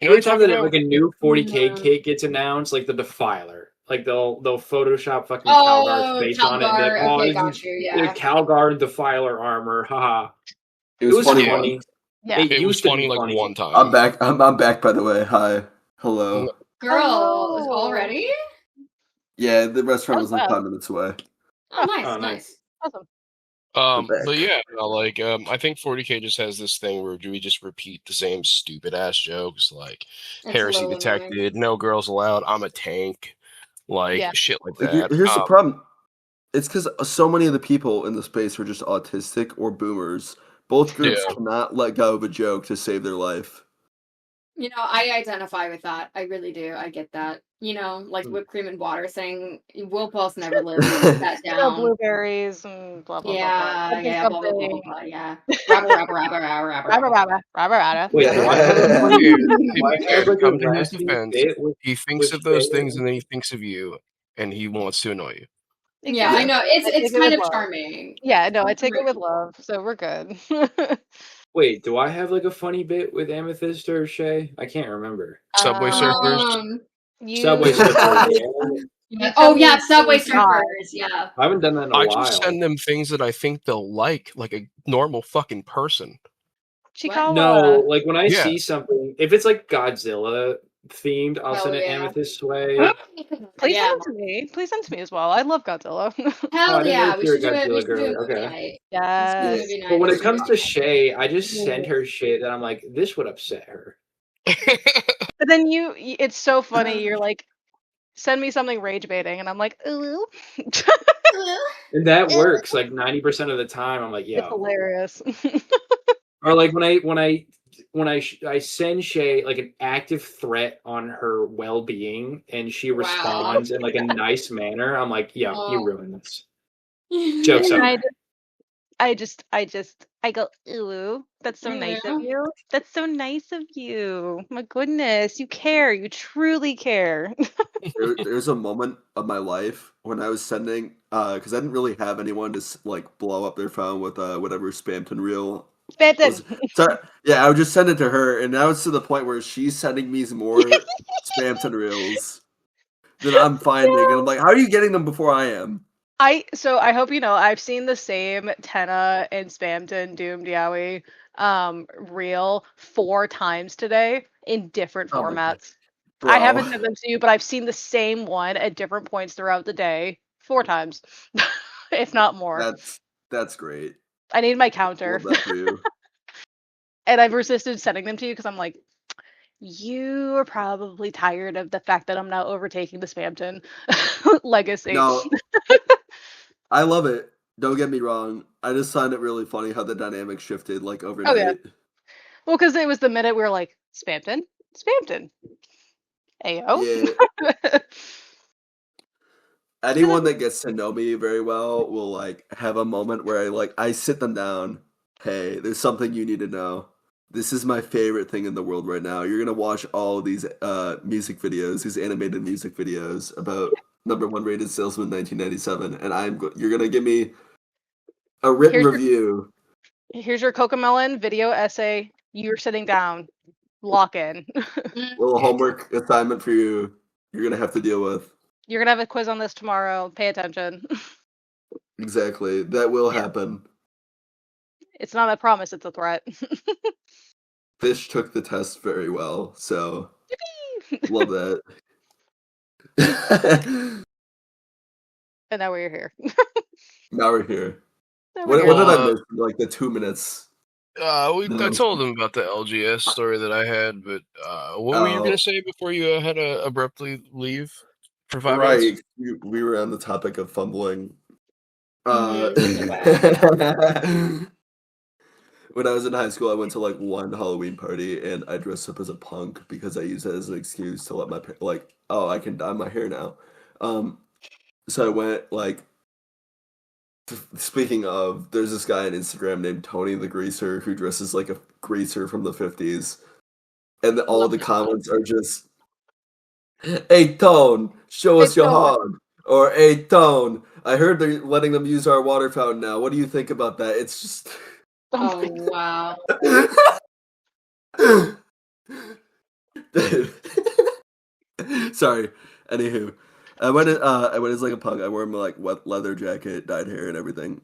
Every time that like a new 40K kit gets announced, like the Defiler, like they'll Photoshop fucking Calgar's face on it. And like, got you, Calgar Defiler armor, haha. It was funny. Yeah. It was funny like one time. I'm back. I'm back. By the way, hi, hello. Girl, already? Yeah, the restaurant was like 5 minutes away. Oh, nice. Awesome. But yeah, I think 40K just has this thing where we just repeat the same stupid ass jokes like heresy detected, no girls allowed, I'm a tank, shit like that. Here's the problem. It's because so many of the people in the space are just autistic or boomers. Both groups cannot let go of a joke to save their life. I identify with that. I really do. I get that. Like whipped cream and water thing. Will Pulse never lived that down. Blueberries and blah blah blah. Yeah, blah blah blah blah. Yeah. Rabba. Wait, come to his defense. He thinks of those things and then he thinks of you, and he wants to annoy you. Yeah, I know. It's kind of charming. Yeah, no, I take it with love, so we're good. Wait, do I have like a funny bit with Amethyst or Shay? I can't remember. Subway Surfers. Subway Surfers. Yeah. Oh yeah, Subway Surfers. Yeah. I haven't done that in a while. I just send them things that I think they'll like a normal fucking person. No, like when I see something, if it's like Godzilla themed, I'll send it Amethyst way. Please send it to me. Please send it to me as well. I love Godzilla. Hell yeah, we should do it. We should do it. Okay. Yes. But when it comes to Shay, I just send her shit that I'm like, this would upset her. But then it's so funny. You're like, send me something rage baiting, and I'm like, ooh. And that works like 90% of the time. I'm like, yeah. It's hilarious. Or like when I send Shay like an active threat on her well-being, and she responds in like a nice manner, I'm like, yeah, you ruined this. Jokes over. I go, ooh, that's so nice of you. That's so nice of you. My goodness, you care. You truly care. There's a moment of my life when I was sending, because I didn't really have anyone to like blow up their phone with whatever Spamton reel. I would just send it to her, and now it's to the point where she's sending me some more Spamton reels that I'm finding, and I'm like, how are you getting them before I am? So I hope you know I've seen the same Tenna and Spamton Doomed Yowie reel 4 times today in different formats. I haven't sent them to you, but I've seen the same one at different points throughout the day 4 times, if not more. That's great. I need my counter. Love that for you. And I've resisted sending them to you because I'm like, you are probably tired of the fact that I'm now overtaking the Spamton legacy. No, I love it. Don't get me wrong. I just find it really funny how the dynamic shifted like overnight. Oh, yeah. Well, because it was the minute we were like, Spamton. Ayo. Yeah. Anyone that gets to know me very well will like have a moment where I sit them down. Hey, there's something you need to know. This is my favorite thing in the world right now. You're gonna watch all these music videos, these animated music videos about #1 rated salesman 1997, and you're gonna give me a written review. Here's your Cocomelon video essay. You're sitting down. Lock in. Little homework assignment for you. You're gonna have to deal with. You're gonna have a quiz on this tomorrow. Pay attention. Exactly. That will happen. It's not a promise, it's a threat. Fish took the test very well, so love that. And now we're here. Now we're here. What did I miss? Like the 2 minutes. I told them about the LGS story that I had, but what were you going to say before you had to abruptly leave for 5 minutes? We were on the topic of fumbling. When I was in high school, I went to like one Halloween party and I dressed up as a punk because I used it as an excuse to let I can dye my hair now. So I went like. Speaking of, there's this guy on Instagram named Tony the Greaser who dresses like a greaser from the 50s. And all the comments are just, "Hey, Tone, show us your hog." Or, "Hey, Tone, I heard they're letting them use our water fountain now. What do you think about that?" It's just... Oh, wow. Sorry. Anywho. I went as like a punk. I wore my like wet leather jacket, dyed hair, and everything.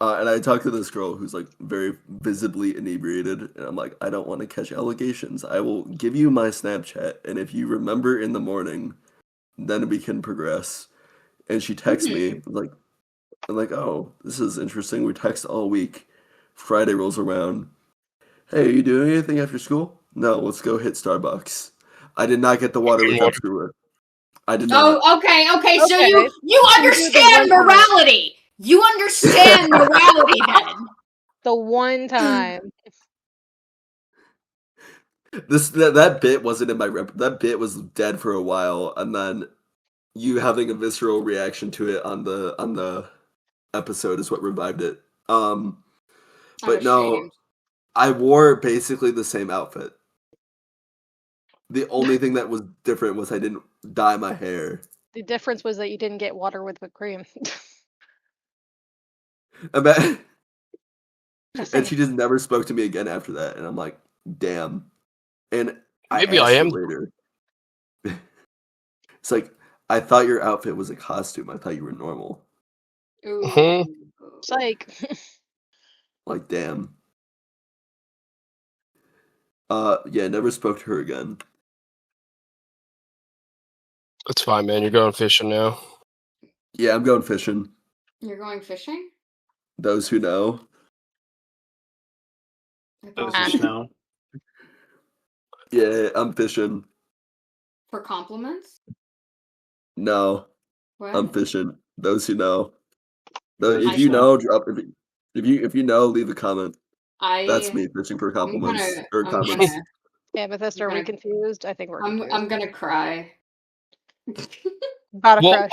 And I talked to this girl who's like very visibly inebriated, and I'm like, "I don't want to catch allegations. I will give you my Snapchat, and if you remember in the morning, then we can progress." And she texts me I'm like, "Oh, this is interesting." We text all week. Friday rolls around. "Hey, are you doing anything after school?" "No, let's go hit Starbucks." I did not get the water without screwer. I did not. Oh, okay. So you understand morality. You understand morality then. The one time. That bit wasn't in my rep. That bit was dead for a while, and then you having a visceral reaction to it on the episode is what revived it. But no, I wore basically the same outfit. The only thing that was different was I didn't dye my hair. The difference was that you didn't get water with whipped cream. And she just never spoke to me again after that. And I'm like, damn. And maybe I am later. It's like, I thought your outfit was a costume. I thought you were normal. Psych. Like, damn. Yeah, never spoke to her again. That's fine, man. You're going fishing now. Yeah, I'm going fishing. You're going fishing? Those who know. Those who know. Yeah, I'm fishing. For compliments? No. What? I'm fishing. Those who know. If you know, drop. If you know, leave a comment. That's me fishing for compliments or comments. Amethyst, are we confused? I think we're confused. I'm gonna cry. About a crush.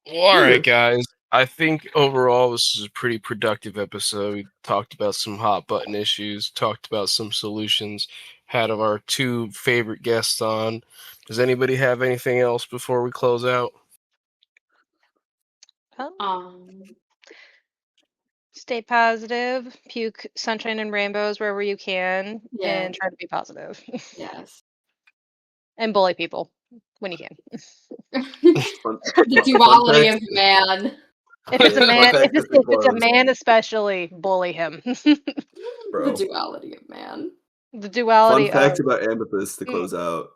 All right, guys. I think overall this is a pretty productive episode. We talked about some hot button issues, talked about some solutions, had our 2 favorite guests on. Does anybody have anything else before we close out? Stay positive, puke sunshine and rainbows wherever you can, and try to be positive. Yes. And bully people when you can. The duality of man. If it's a man, if it's a man especially, bully him. Bro. The duality of man. The duality. Fun fact about Amethyst to close out.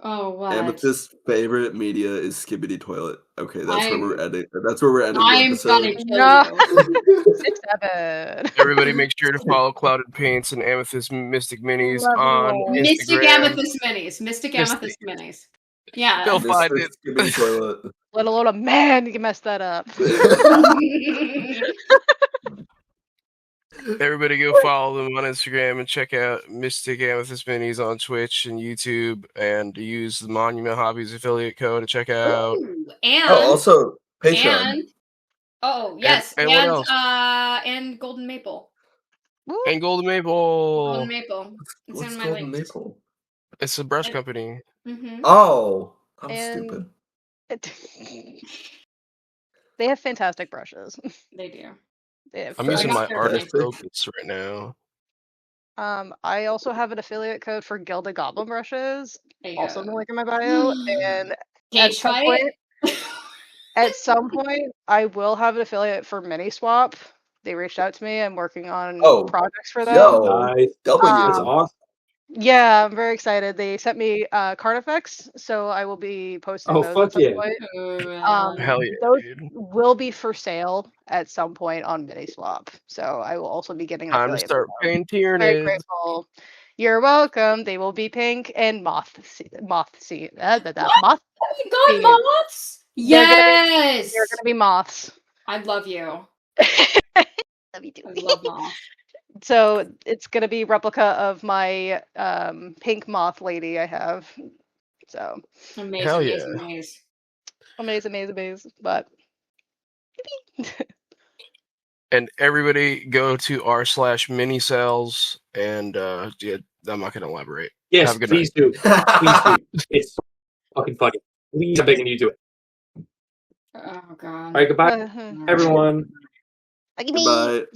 Oh, what? Amethyst's favorite media is Skibbity Toilet. Okay, that's where we're ending. That's where we're ending the episode. Gonna kill you. 6-7. Everybody, make sure to follow Clouded Paints and Amethyst Mystic Minis on Instagram. Mystic Amethyst Minis. Mystic Amethyst Minis. Yeah. They'll find it. Skibbity Toilet. Let alone a man, you can mess that up. Everybody go follow them on Instagram and check out Mystic Amethyst Minis on Twitch and YouTube, and use the Monument Hobbies affiliate code to check out. Ooh, and also Patreon. And yes, and what else? And Golden Maple. And Golden Maple. Golden Maple. It's What's in my Golden links. Maple? It's a brush company. Mm-hmm. Oh, I'm stupid. They have fantastic brushes. They do. I'm using my Artist Focus right now. I also have an affiliate code for Gilded Goblin brushes, also in the link in my bio. And at some point, I will have an affiliate for Mini Swap. They reached out to me. I'm working on projects for them. That's awesome. Yeah, I'm very excited. They sent me card effects, so I will be posting those at some point. Hell yeah, those dude. will be for sale at some point on Miniswap, so I will also be getting an Time to affiliate. start paying tier Very nids. grateful. You're welcome. They will be pink and moth seed. Moth. You got moths? Yes. They're gonna be moths. I love you. Love you too. I love moths. So it's gonna be replica of my pink moth lady I have. So amazing, hell yeah. Amazing. But and everybody go to r/minisales and yeah, I'm not gonna elaborate. Yes, have a good please night. do. Please do. It's fucking funny. Please, I'm begging you to do it. Oh god. All right, goodbye, everyone. Goodbye.